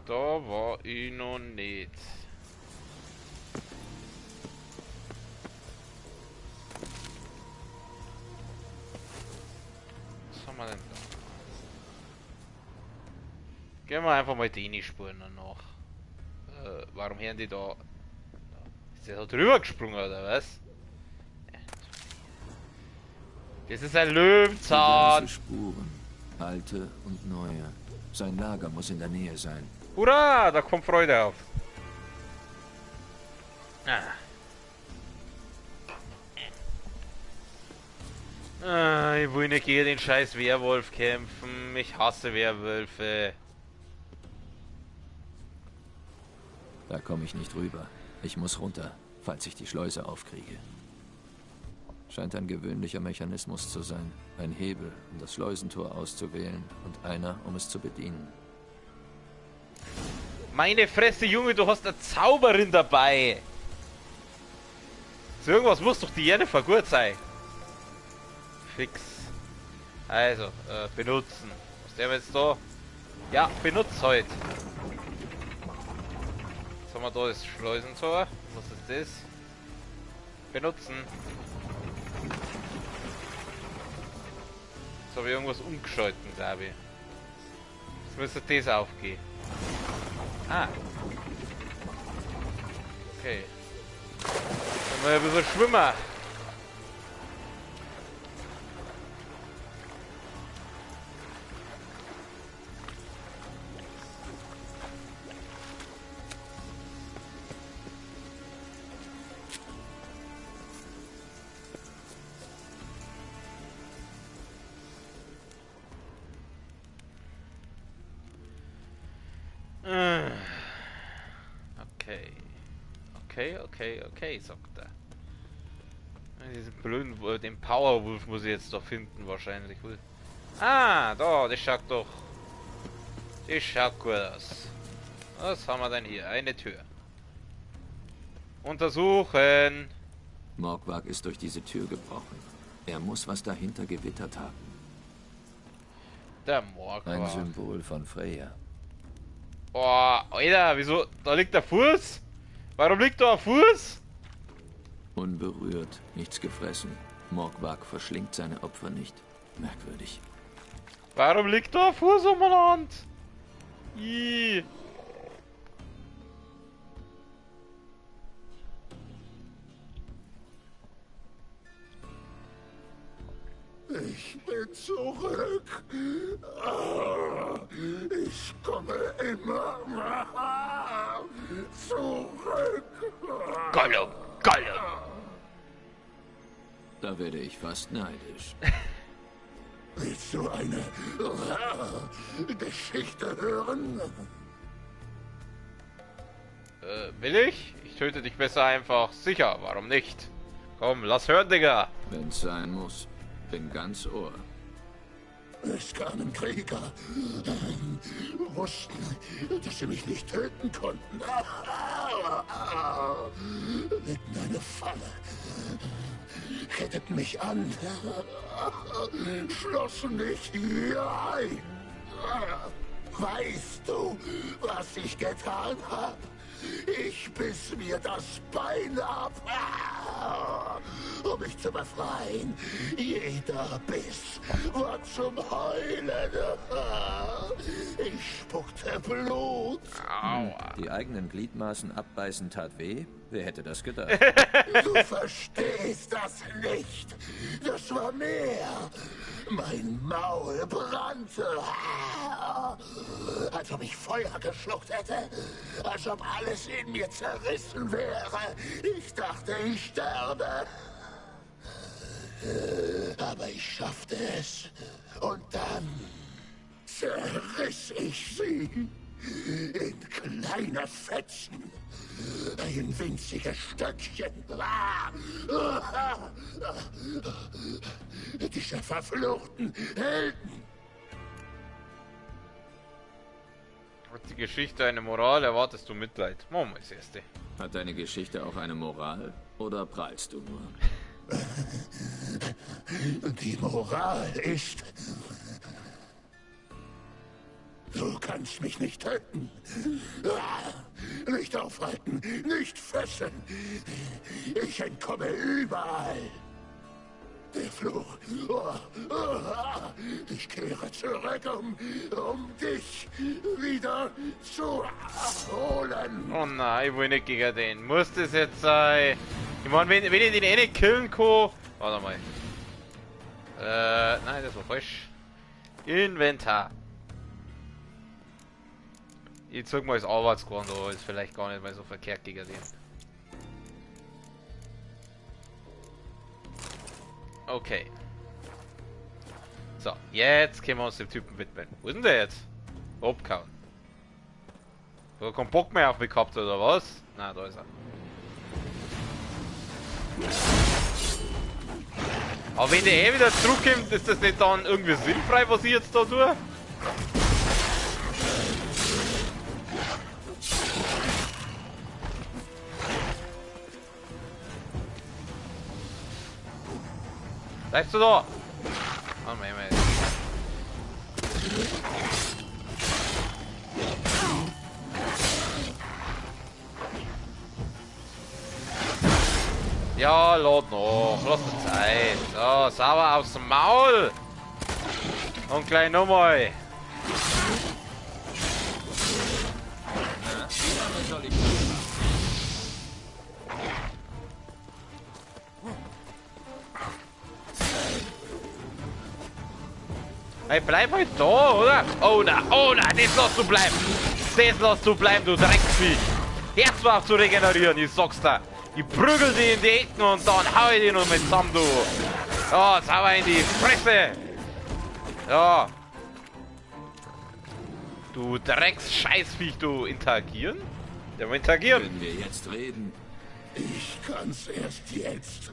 Da war ich noch nicht. Was haben wir denn da? Gehen wir einfach mal die Spuren noch nach. Warum hören die da? Ist der da drüber gesprungen oder was? Das ist ein Löwenzahn! Diverse Spuren. Alte und neue. Sein Lager muss in der Nähe sein. Hurra! Da kommt Freude auf. Ich will nicht gegen den scheiß Werwolf kämpfen. Ich hasse Werwölfe. Da komme ich nicht rüber. Ich muss runter, falls ich die Schleuse aufkriege. Scheint ein gewöhnlicher Mechanismus zu sein. Ein Hebel, um das Schleusentor auszuwählen und einer, um es zu bedienen. Meine Fresse, Junge, du hast eine Zauberin dabei. So irgendwas muss doch die Jennifer gut sein. Fix. Also, benutzen. Was der jetzt da? Ja, benutzt heute. Jetzt haben wir da das Schleusentor. Was ist das? Benutzen. Jetzt habe ich irgendwas umgeschalten, glaube ich. Jetzt müsste das aufgehen. Ah. Okay. Dann mal ein bisschen schwimmen. Okay, sagt er. Diesen blöden, den Powerwolf muss ich jetzt doch finden, wahrscheinlich. Ah, da, das schaut doch. Das schaut gut aus. Was haben wir denn hier? Eine Tür. Untersuchen. Morgwag ist durch diese Tür gebrochen. Er muss was dahinter gewittert haben. Der Morgwag. Ein Symbol von Freya. Boah, Alter, wieso? Da liegt der Fuß? Warum liegt da ein Fuß? Unberührt, nichts gefressen. Morgwag verschlingt seine Opfer nicht. Merkwürdig. Warum liegt da ein Fuß um meine Hand? Ih. Ich bin zurück. Ich komme immer zurück. Gollum, Gollum. Da werde ich fast neidisch. Willst du eine Geschichte hören? Will ich? Ich töte dich besser einfach. Sicher, warum nicht? Komm, lass hören, Digga. Wenn's sein muss. Bin ganz Ohr. Es kamen Krieger. Wussten, dass sie mich nicht töten konnten. Legten eine Falle. Ketteten mich an. Schlossen mich hier ein. Weißt du, was ich getan habe? Ich biss mir das Bein ab, um mich zu befreien. Jeder Biss war zum Heulen. Ich spuckte Blut. Aua. Die eigenen Gliedmaßen abbeißen tat weh? Wer hätte das gedacht? Du verstehst das nicht. Das war mehr. Mein Maul brannte. Als ob ich Feuer geschluckt hätte. Als ob alles in mir zerrissen wäre. Ich dachte, ich sterbe. Aber ich schaffte es. Und dann zerriss ich sie in kleine Fetzen. Ein winziges Stöckchen. Diese verfluchten Helden. Hat die Geschichte eine Moral? Erwartest du Mitleid? Moment, das erste. Hat deine Geschichte auch eine Moral? Oder prahlst du nur? Die Moral ist... Du kannst mich nicht töten. Nicht aufhalten, nicht fesseln. Ich entkomme überall. Der Fluch. Ich kehre zurück, um dich wieder zu... befohlen. Oh nein, ich will nicht gegen den. Muss das jetzt sein? Ich meine, wenn ich den nicht killen kann... Warte mal. Nein, das war falsch. Inventar. Ich zeig mal das Arbeitskorn, da ist vielleicht gar nicht mal so verkehrt gegen den. Okay. So, jetzt können wir uns dem Typen widmen. Wo ist denn der jetzt? Abgehauen. Hat er keinen Bock mehr auf mich gehabt oder was? Na, da ist er. Aber wenn der wieder zurückkommt, ist das nicht dann irgendwie sinnfrei, was ich jetzt da tue? Bleibst du da? Oh mein Gott. Ja, lad noch. Lass dir Zeit. So, sauber aufs Maul. Und gleich nochmal. Hey, bleib halt da, oder? Oh na, das lass du bleiben. Das lass du bleiben, du Drecksvieh. Jetzt war zu regenerieren, ich sag's dir. Ich prügel die in die Ecken und dann hau ich die noch mit zusammen, du. Ja, sauber in die Fresse. Ja. Du Drecks-Scheißviech, du interagieren? Der will interagieren. Können wir jetzt reden? Ich kann's erst jetzt.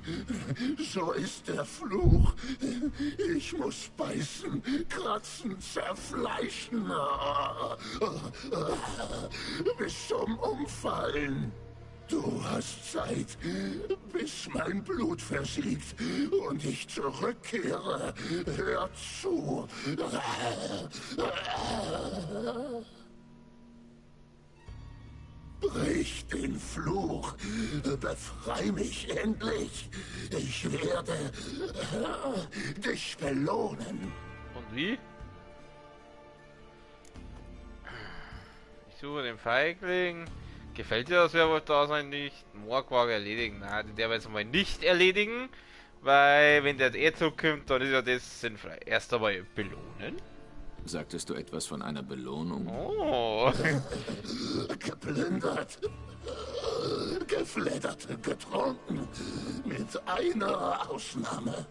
So ist der Fluch. Ich muss beißen, kratzen, zerfleischen. Bis zum Umfallen. Du hast Zeit, bis mein Blut versiegt und ich zurückkehre. Hör zu. Brich den Fluch, befrei mich endlich. Ich werde dich belohnen. Und wie? Ich suche den Feigling. Gefällt dir das Werwolf-Dasein nicht? Morgwag erledigen. Nein, der wird es mal nicht erledigen. Weil, wenn der jetzt zurückkommt, dann ist ja das sinnfrei. Erst einmal belohnen. Sagtest du etwas von einer Belohnung? Oh. Geplündert, gefleddert, getrunken. Mit einer Ausnahme.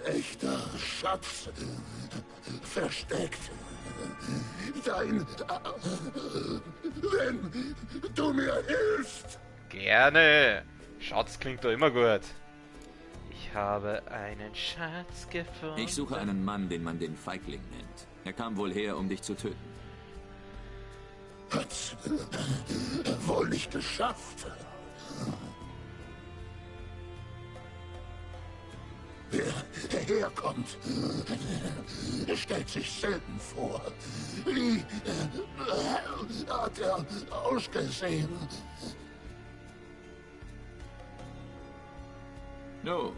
Echter Schatz. Versteckt. Wenn du mir hilfst. Gerne. Schatz klingt doch immer gut. Ich habe einen Schatz gefunden. Ich suche einen Mann, den man den Feigling nennt. Er kam wohl her, um dich zu töten. Hat's wohl nicht geschafft. Wer herkommt, stellt sich selten vor. Wie hat er ausgesehen? No,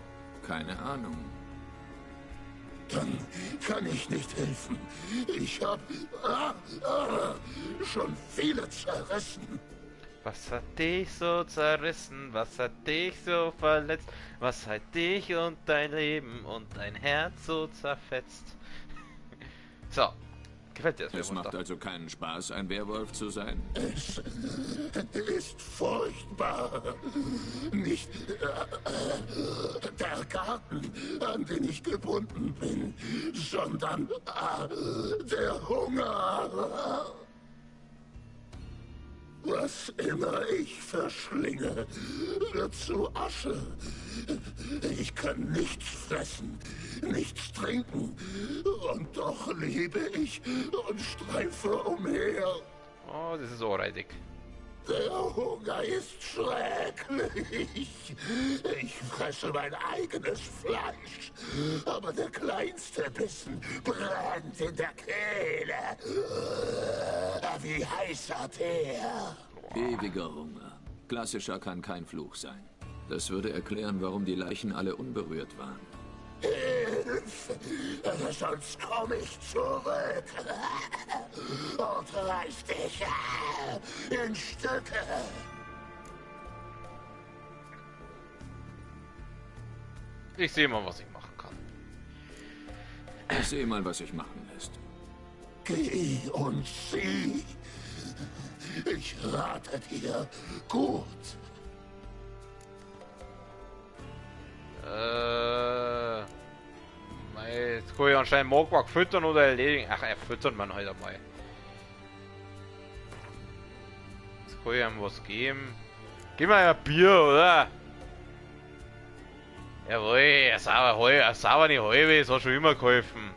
keine Ahnung. Dann kann ich nicht helfen. Ich hab schon viele zerrissen. Was hat dich so zerrissen? Was hat dich so verletzt? Was hat dich und dein Leben und dein Herz so zerfetzt? So, gefällt dir das? Es macht also keinen Spaß, ein Werwolf zu sein? Es ist furchtbar. Nicht der Garten, an den ich gebunden bin, sondern der Hunger. Was immer ich verschlinge, wird zu Asche. Ich kann nichts fressen, nichts trinken. Und doch lebe ich und streife umher. Oh, das ist ohrreitig. Der Hunger ist schrecklich. Ich fresse mein eigenes Fleisch. Aber der kleinste Bissen brennt in der Kehle. Wie heißer Teer. Ewiger Hunger. Klassischer kann kein Fluch sein. Das würde erklären, warum die Leichen alle unberührt waren. Hilf! Sonst komme ich zurück. Und zerreiß dich in Stücke. Ich sehe mal, was ich machen kann. Ich sehe mal, was sich machen lässt. Geh und sieh. Ich rate dir gut. Jetzt kann ich anscheinend Morgwag füttern oder erledigen. Ach, er füttert man halt einmal. Jetzt kann ich ihm was geben. Gib mal ein Bier, oder? Jawohl, ein sauber nicht halbe, das hat schon immer geholfen.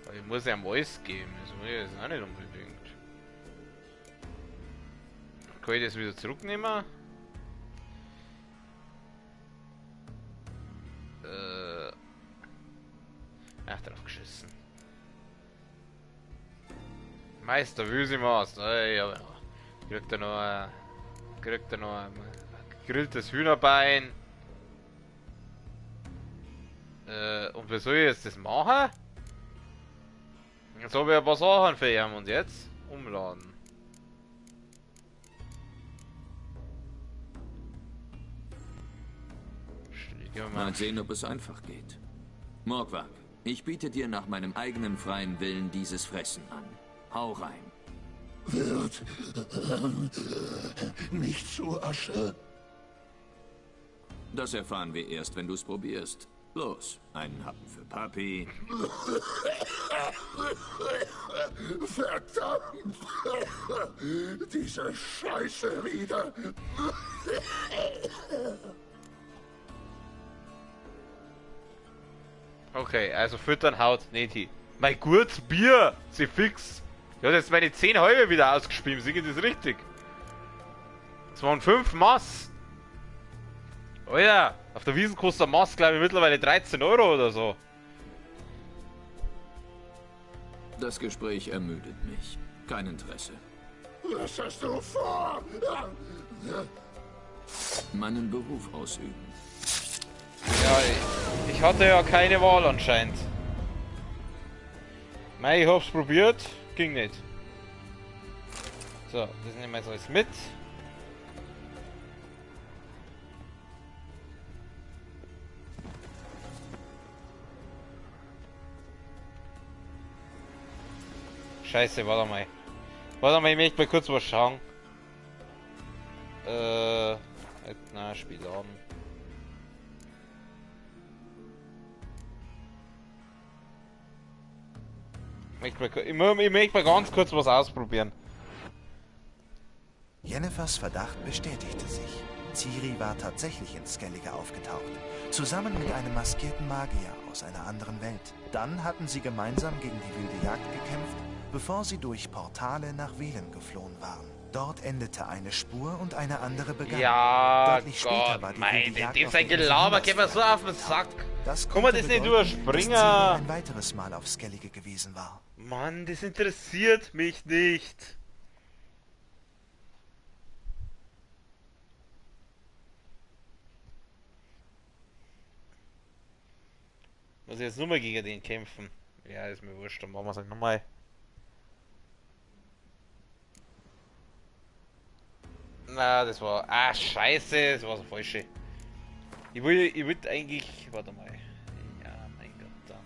Aber ich muss ihm alles geben, das muss ich jetzt auch nicht unbedingt. Kann ich das wieder zurücknehmen? Ach, drauf geschissen. Meister Wüsimaus, ja, kriegt er noch ein gegrilltes Hühnerbein. Und wie soll ich jetzt das machen? Jetzt habe ich ein paar Sachen für ihn und jetzt umladen. Mal sehen, ob es einfach geht. Morgwag, ich biete dir nach meinem eigenen freien Willen dieses Fressen an. Hau rein. Wird nicht zu Asche. Das erfahren wir erst, wenn du es probierst. Los, einen Happen für Papi. Verdammt! Diese Scheiße wieder. Okay, also füttern haut Neti. Mein gutes Bier, sie fix. Ja, jetzt meine 10 halbe wieder ausgespielt, sehe ich das richtig? Das waren 5 Mass. Alter, auf der Wiesn kostet der Mass, glaube ich, mittlerweile 13 Euro oder so. Das Gespräch ermüdet mich. Kein Interesse. Was hast du vor? Meinen Beruf ausüben. Ja, ich hatte ja keine Wahl anscheinend. Mei, ich hab's probiert, ging nicht. So, das nehmen wir jetzt alles mit. Scheiße, warte mal. Warte mal, ich möchte mal kurz was schauen. Na, Spiel laden. Ich möchte mal ganz kurz was ausprobieren. Jennifers Verdacht bestätigte sich. Ciri war tatsächlich in Skellige aufgetaucht, zusammen mit einem maskierten Magier aus einer anderen Welt. Dann hatten sie gemeinsam gegen die wilde Jagd gekämpft, bevor sie durch Portale nach Velen geflohen waren. Dort endete eine Spur und eine andere begann. Ja, Deutlich später war die wilde Jagd dem auf sein der Insel Gelaber geht mir Hindersfjall so auf den Sack. Das Kann man konnte das nicht bedeuten, überspringen? dass Ciri ein weiteres Mal auf Skellige gewesen war. Mann, das interessiert mich nicht. Muss ich jetzt nur mal gegen den kämpfen? Ja, ist mir wurscht, dann machen wir es halt nochmal. Na, das war... Ah, scheiße, das war so falsche. Ich will eigentlich... Warte mal. Ja, mein Gott,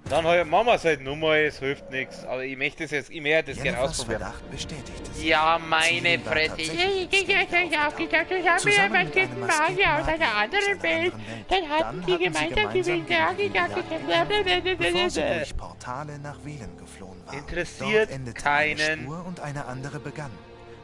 dann halt, machen wir es halt nochmal, es hilft nichts. Aber ich möchte es jetzt... Ich möchte das gerne ausprobieren. Verdacht bestätigte sich. Ja, meine Ciri war Fresse. tatsächlich Ich in aufgedacht, Skellige ich habe mir Zusammen einen mit einem maskierten Magier aus einer anderen Welt. Dann hatten sie gemeinsam die wilde Jagd bevor sie durch Portale nach Velen geflohen waren. Interessiert Dort endete keinen. eine Spur und eine andere begann.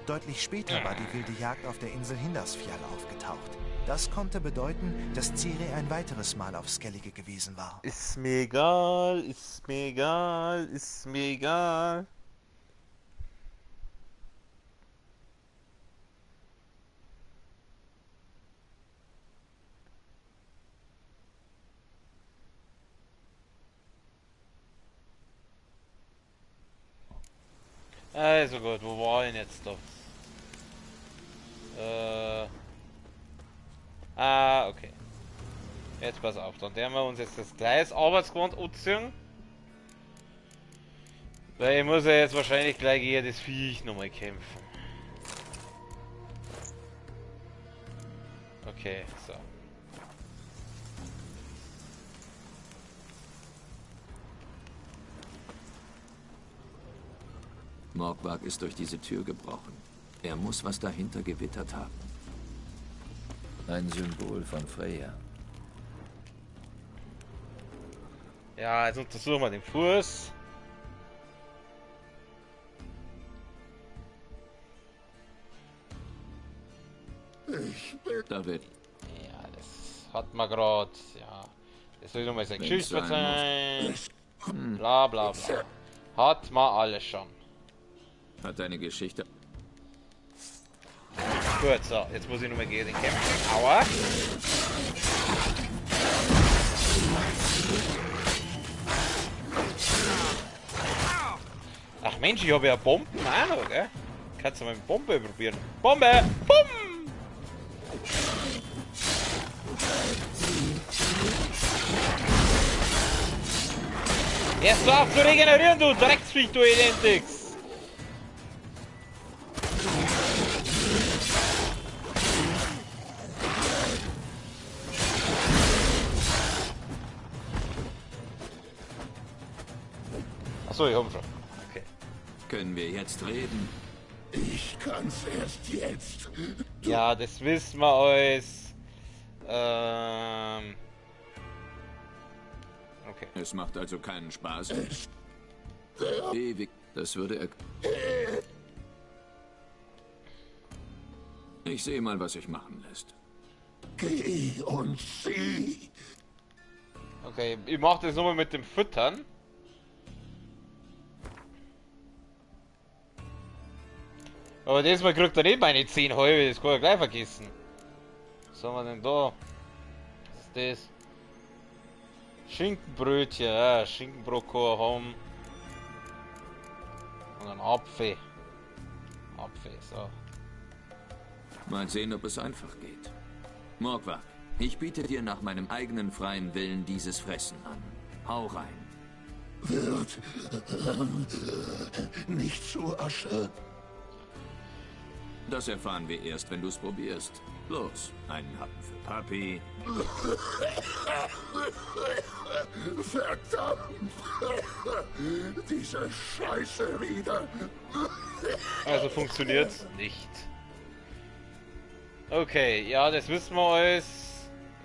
Deutlich später war die wilde Jagd auf der Insel Hindersfjall aufgetaucht. Das konnte bedeuten, dass Ciri ein weiteres Mal auf Skellige gewesen war. Ist mir egal, ist mir egal, ist mir egal. Also gut, wo war ich denn jetzt da? Okay. Jetzt pass auf, dann werden wir uns jetzt das gleiche Arbeitsgewand anziehen. Weil ich muss ja jetzt wahrscheinlich gleich eher das Viech nochmal kämpfen. Okay, so. Morgwag ist durch diese Tür gebrochen. Er muss was dahinter gewittert haben. Ein Symbol von Freya. Ja, jetzt untersuchen wir den Fuß. David. Ja, das hat man gerade. Ja, das soll nochmal sein Geschichte sein. Bla bla bla. Hat man alles schon. Hat deine Geschichte. Gut, so, jetzt muss ich nochmal gegen den kämpfen. Aua. Ach Mensch, ich habe ja Bomben auch noch, gell? Kannst du mal mit Bombe probieren? Bombe! Bumm! Erst du auf zu regenerieren, du Drecksviech, du Identix! Achso, ich hab schon. Okay. Können wir jetzt reden? Ich kann's erst jetzt. Ja, das wissen wir alles. Okay. Es macht also keinen Spaß. Ewig. Das würde er. Ich sehe mal, was sich machen lässt. Geh und sieh. Okay, ich mach das nochmal mit dem Füttern. Aber diesmal kriegt er nicht meine 10 halbe, das kann er gleich vergessen. Was haben wir denn da? Was ist das? Schinkenbrötchen, ja, Schinkenbrot kann er haben. Und ein Apfel. Apfel, so. Mal sehen, ob es einfach geht. Morgwag, ich biete dir nach meinem eigenen freien Willen dieses Fressen an. Hau rein. Wird nicht zu Asche. Das erfahren wir erst, wenn du es probierst. Los, einen Happen für Papi. Verdammt! Diese Scheiße wieder. Also funktioniert's nicht. Okay, ja, das wissen wir alles.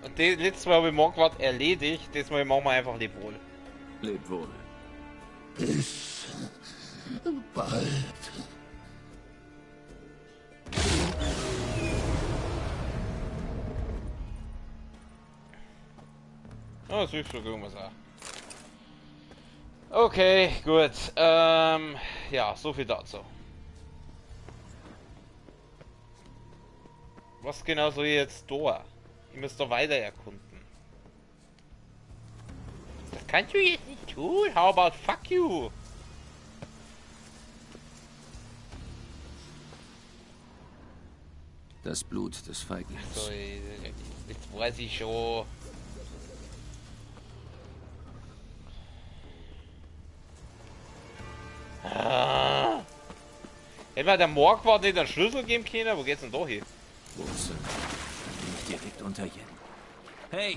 Und letztes Mal habe ich Morgwag erledigt, das Mal machen wir einfach Leb wohl. Leb wohl. Bis bald. Oh, das hilft schon irgendwas auch. Okay, gut. Ja, so viel dazu. Was genau soll ich jetzt da? Ich muss da weiter erkunden. Das kannst du jetzt nicht tun. How about fuck you? Das Blut des Feiglings. So, jetzt weiß ich schon. Ah. Hätte mir der Morgwag nicht einen Schlüssel geben können? Wo geht's denn da hin? Wurzeln. Direkt unter Jen. Hey,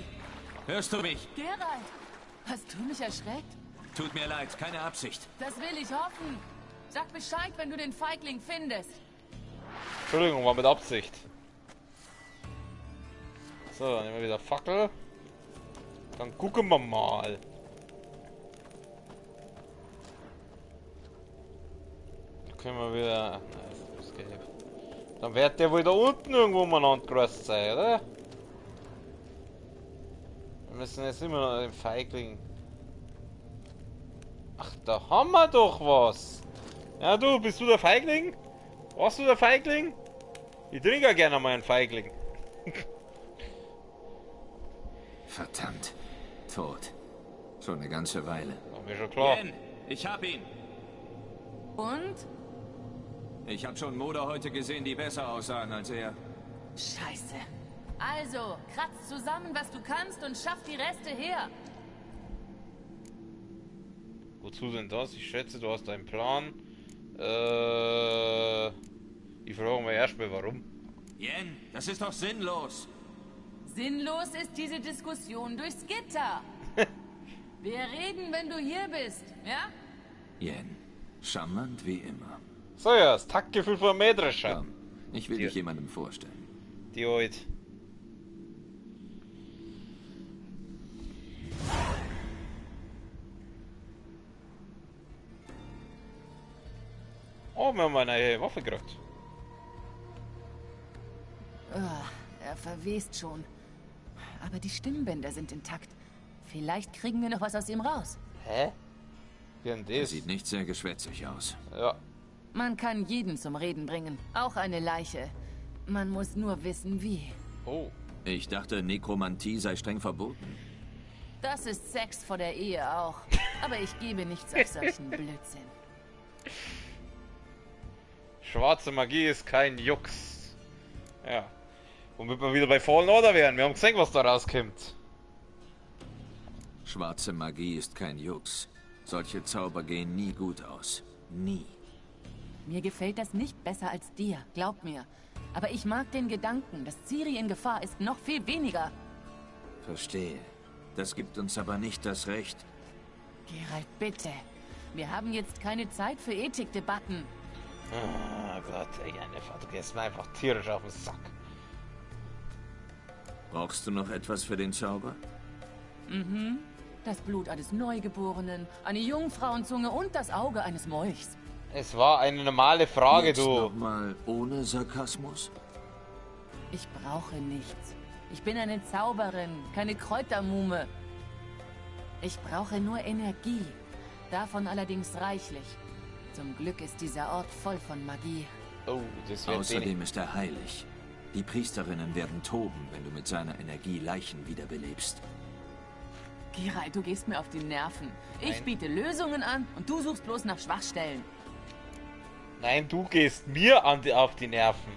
hörst du mich? Geralt, hast du mich erschreckt? Tut mir leid, keine Absicht. Das will ich hoffen. Sag Bescheid, wenn du den Feigling findest. Entschuldigung, war mit Absicht. So, dann nehmen wir wieder Fackel. Dann gucken wir mal. Dann können wir wieder... Nein, das geht. Dann wird der wohl da unten irgendwo umeinander gerast sein, oder? Wir müssen jetzt immer noch den Feigling... Ach, da haben wir doch was! Ja du, bist du der Feigling? Warst du der Feigling? Ich trinke ja gerne mal einen Feigling. Verdammt. Tot. Schon eine ganze Weile. War mir schon klar. Jen, ich hab ihn. Und? Ich hab schon Moder heute gesehen, die besser aussahen als er. Scheiße. Also, kratz zusammen, was du kannst und schaff die Reste her. Wozu denn das? Ich schätze, du hast einen Plan. Ich frage mal erstmal, warum. Yen, das ist doch sinnlos. Sinnlos ist diese Diskussion durchs Gitter. Wir reden, wenn du hier bist, ja? Yen, charmant wie immer. So ja, das Taktgefühl von Mähdrescher. Komm, ich will dich jemandem vorstellen. Die heute. Oh, wir haben eine neue Waffe gekriegt. Er verwest schon. Aber die Stimmbänder sind intakt. Vielleicht kriegen wir noch was aus ihm raus. Hä? Wie denn Er das? sieht nicht sehr geschwätzig aus. Ja. Man kann jeden zum Reden bringen. Auch eine Leiche. Man muss nur wissen, wie. Oh. Ich dachte, Nekromantie sei streng verboten. Das ist Sex vor der Ehe auch. Aber ich gebe nichts auf solchen Blödsinn. Schwarze Magie ist kein Jux. Ja. Womit wir wieder bei Fallen Order wären. Wir haben gesehen, was da rauskommt. Schwarze Magie ist kein Jux. Solche Zauber gehen nie gut aus. Nie. Mir gefällt das nicht besser als dir, glaub mir. Aber ich mag den Gedanken, dass Ciri in Gefahr ist, noch viel weniger. Verstehe. Das gibt uns aber nicht das Recht. Geralt, bitte. Wir haben jetzt keine Zeit für Ethikdebatten. Oh Gott, ey, du gehst mir einfach tierisch auf den Sack. Brauchst du noch etwas für den Zauber? Mhm. Das Blut eines Neugeborenen, eine Jungfrauenzunge und das Auge eines Molchs. Es war eine normale Frage, Jetzt du. Nochmal ohne Sarkasmus? Ich brauche nichts. Ich bin eine Zauberin, keine Kräutermuhme. Ich brauche nur Energie. Davon allerdings reichlich. Zum Glück ist dieser Ort voll von Magie. Oh, das wird Außerdem ist er heilig. Die Priesterinnen werden toben, wenn du mit seiner Energie Leichen wiederbelebst. Geralt, du gehst mir auf die Nerven. Ich Nein. biete Lösungen an und du suchst bloß nach Schwachstellen. Nein, du gehst mir auf die Nerven.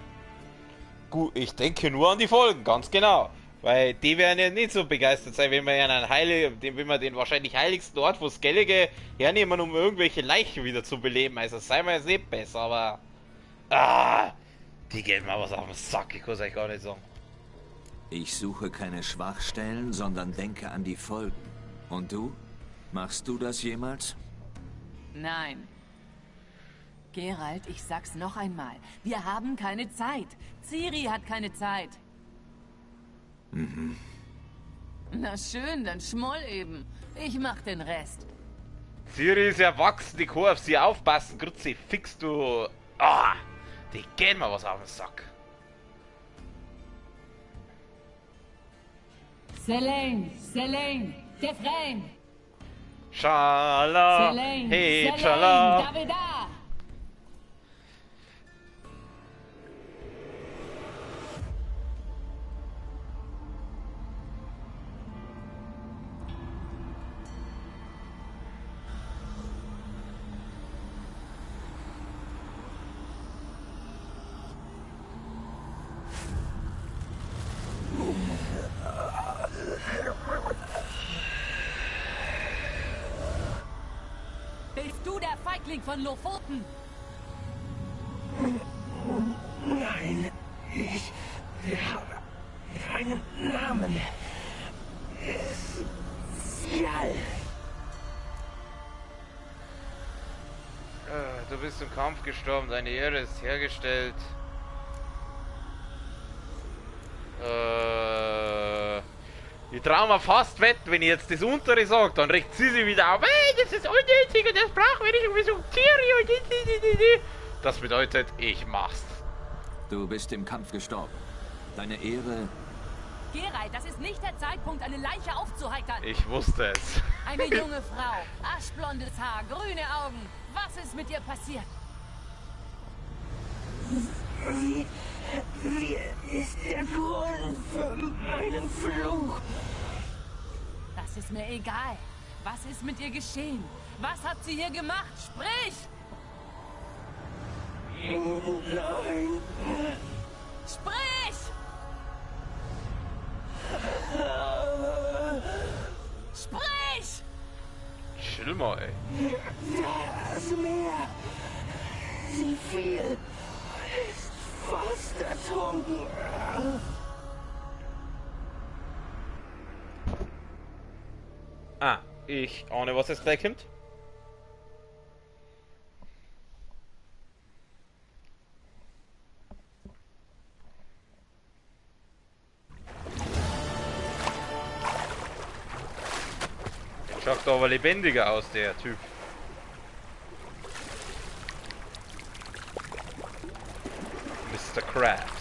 Gut, ich denke nur an die Folgen, ganz genau. Weil die werden ja nicht so begeistert sein, wenn wir ja wenn wir den wahrscheinlich heiligsten Ort, wo Skellige hernehmen, um irgendwelche Leichen wieder zu beleben. Also sei mal jetzt nicht besser, aber... die gehen mal was auf den Sack, ich kann es euch gar nicht sagen. Ich suche keine Schwachstellen, sondern denke an die Folgen. Und du? Machst du das jemals? Nein. Geralt, ich sag's noch einmal. Wir haben keine Zeit. Ciri hat keine Zeit. Mhm. Na schön, dann schmoll eben. Ich mach den Rest. Ciri ist erwachsen, die kann auf sie aufpassen. Grützi, fix du. Die gehen mal was auf den Sack. Selene, Gefrein. Schala, hey, Schala. Davida. Bist du der Feigling von Lofoten? Nein, ich habe keinen Namen. Skjal. Du bist im Kampf gestorben, deine Ehre ist hergestellt. Ich traue mir fast wetten, wenn ich jetzt das untere sage, dann regt sie sich wieder auf. Hey, das ist unnötig und das brauchen wir nicht, und wir suchen Ciri und das bedeutet, ich mach's. Du bist im Kampf gestorben. Deine Ehre... Geralt, das ist nicht der Zeitpunkt, eine Leiche aufzuheitern. Ich wusste es. Eine junge Frau, aschblondes Haar, grüne Augen. Was ist mit ihr passiert? Wie ist der Grund für meinen Fluch? Das ist mir egal. Was ist mit ihr geschehen? Was hat sie hier gemacht? Sprich! Nein. Sprich! chill mal, ey. Das Meer. Sie fiel. Ist fast ertrunken. Ah, ich ahne, was jetzt gleich kommt. Jetzt schaut aber lebendiger aus, der Typ. Mr. Krabs.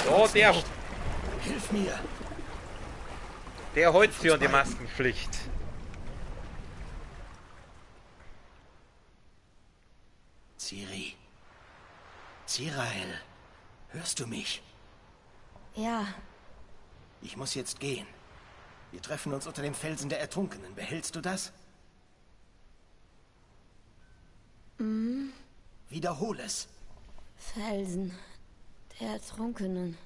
So, der... Hilf mir. Der holzt hier an die Maskenpflicht. Ciri. Zirael. Hörst du mich? Ja, Ich muss jetzt gehen. Wir treffen uns unter dem Felsen der Ertrunkenen. Behältst du das? Wiederhol es. Felsen der Ertrunkenen.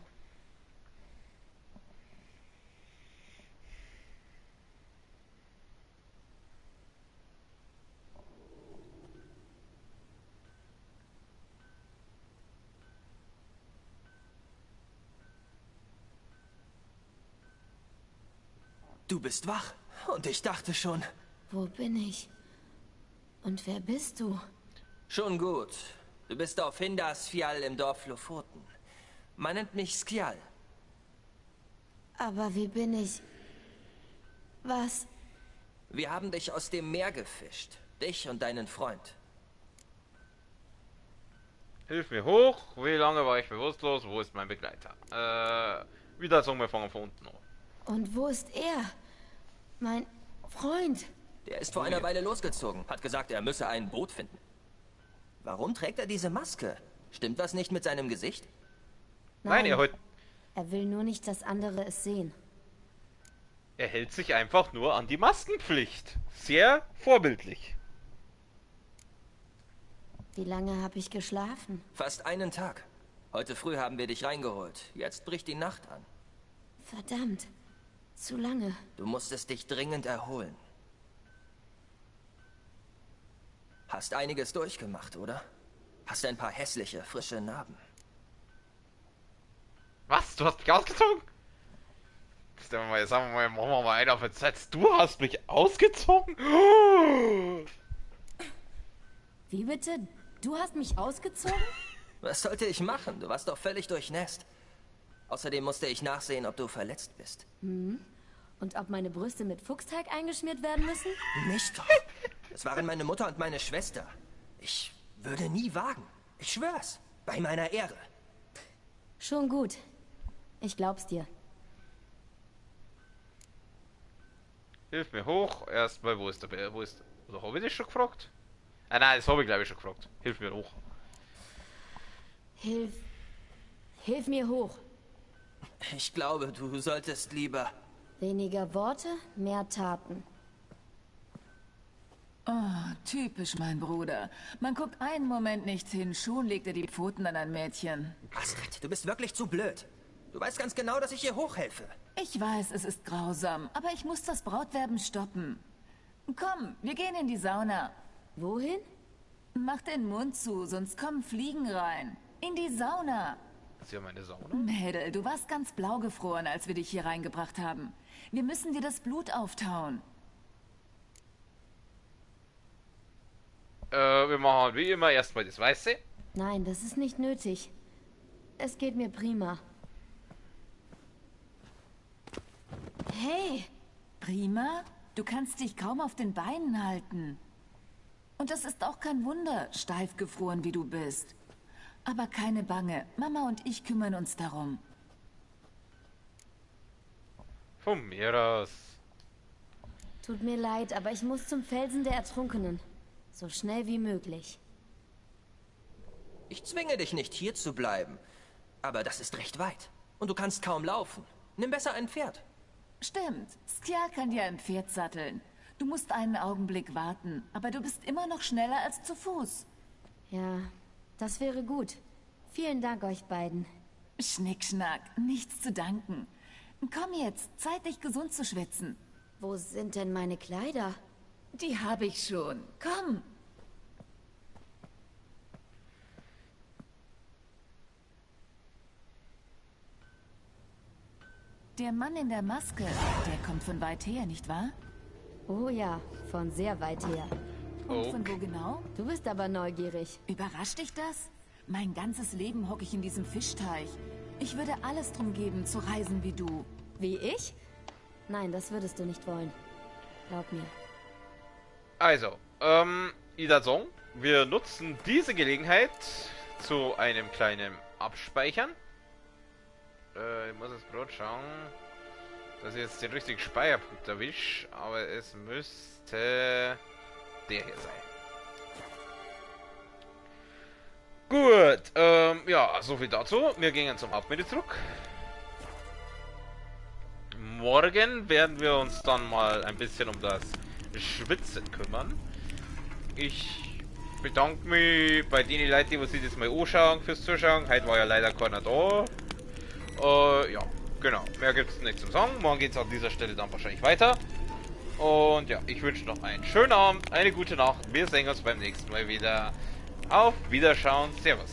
Du bist wach. Und ich dachte schon... Wo bin ich? Und wer bist du? Schon gut. Du bist auf Hindarsfjall im Dorf Lofoten. Man nennt mich Skjal. Aber wie bin ich... Was? Wir haben dich aus dem Meer gefischt. Dich und deinen Freund. Hilf mir hoch. Wie lange war ich bewusstlos? Wo ist mein Begleiter? Wieder sagen wir fangen von unten an. Und wo ist er? Mein Freund. Der ist vor einer Weile losgezogen. Hat gesagt, er müsse ein Boot finden. Warum trägt er diese Maske? Stimmt was nicht mit seinem Gesicht? Nein, er will nur nicht, dass andere es sehen. Er hält sich einfach nur an die Maskenpflicht. Sehr vorbildlich. Wie lange habe ich geschlafen? Fast einen Tag. Heute früh haben wir dich reingeholt. Jetzt bricht die Nacht an. Verdammt. Zu lange. Du musstest dich dringend erholen. Hast einiges durchgemacht, oder? Hast ein paar hässliche, frische Narben. Was? Du hast mich ausgezogen? Sagen wir mal, machen wir mal einen auf den Satz. Du hast mich ausgezogen? Wie bitte? Du hast mich ausgezogen? Was sollte ich machen? Du warst doch völlig durchnässt. Außerdem musste ich nachsehen, ob du verletzt bist. Und ob meine Brüste mit Fuchsteig eingeschmiert werden müssen? Nicht doch. Es waren meine Mutter und meine Schwester. Ich würde nie wagen. Ich schwör's. Bei meiner Ehre. Schon gut. Ich glaub's dir. Hilf mir hoch. Erstmal, wo ist der Bär? Wo ist... Oder habe ich das schon gefragt? Ah nein, das habe ich glaube ich schon gefragt. Hilf mir hoch. Hilf mir hoch. Ich glaube, du solltest lieber... Weniger Worte, mehr Taten. Oh, typisch mein Bruder. Man guckt einen Moment nicht hin, schon legt er die Pfoten an ein Mädchen. Astrid, du bist wirklich zu blöd. Du weißt ganz genau, dass ich ihr hochhelfe. Ich weiß, es ist grausam, aber ich muss das Brautwerben stoppen. Komm, wir gehen in die Sauna. Wohin? Mach den Mund zu, sonst kommen Fliegen rein. In die Sauna. Ist ja meine Sauna? Mädel, du warst ganz blau gefroren, als wir dich hier reingebracht haben. Wir müssen dir das Blut auftauen. Wir machen wie immer erstmal das Weiße. Nein, das ist nicht nötig. Es geht mir prima. Hey! Prima? Du kannst dich kaum auf den Beinen halten. Und das ist auch kein Wunder, steif gefroren wie du bist. Aber keine Bange, Mama und ich kümmern uns darum. Von mir aus. Tut mir leid, aber ich muss zum Felsen der Ertrunkenen. So schnell wie möglich. Ich zwinge dich nicht, hier zu bleiben. Aber das ist recht weit. Und du kannst kaum laufen. Nimm besser ein Pferd. Stimmt. Skjal kann dir ein Pferd satteln. Du musst einen Augenblick warten, aber du bist immer noch schneller als zu Fuß. Ja, das wäre gut. Vielen Dank euch beiden. Schnickschnack, nichts zu danken. Komm jetzt, Zeit dich gesund zu schwitzen. Wo sind denn meine Kleider? Die habe ich schon. Komm. Der Mann in der Maske, der kommt von weit her, nicht wahr? Oh ja, von sehr weit her. Und von wo genau? Du bist aber neugierig. Überrascht dich das? Mein ganzes Leben hocke ich in diesem Fischteich. Ich würde alles drum geben, zu reisen wie du. Wie ich? Nein, das würdest du nicht wollen. Glaub mir. Also, Ida Song, wir nutzen diese Gelegenheit zu einem kleinen Abspeichern. Ich muss jetzt gerade schauen, dass ich jetzt den richtigen Speicherpunkt erwische, aber es müsste der hier sein. Gut, ja, soviel dazu. Wir gehen zum Hauptmenü zurück. Morgen werden wir uns dann mal ein bisschen um das Schwitzen kümmern. Ich bedanke mich bei den Leuten, die sich das mal anschauen, fürs Zuschauen. Heute war ja leider keiner da. Ja, genau. Mehr gibt es nicht zum Sagen. Morgen geht es an dieser Stelle dann wahrscheinlich weiter. Und ja, ich wünsche noch einen schönen Abend, eine gute Nacht. Wir sehen uns beim nächsten Mal wieder. Auf Wiederschauen. Servus.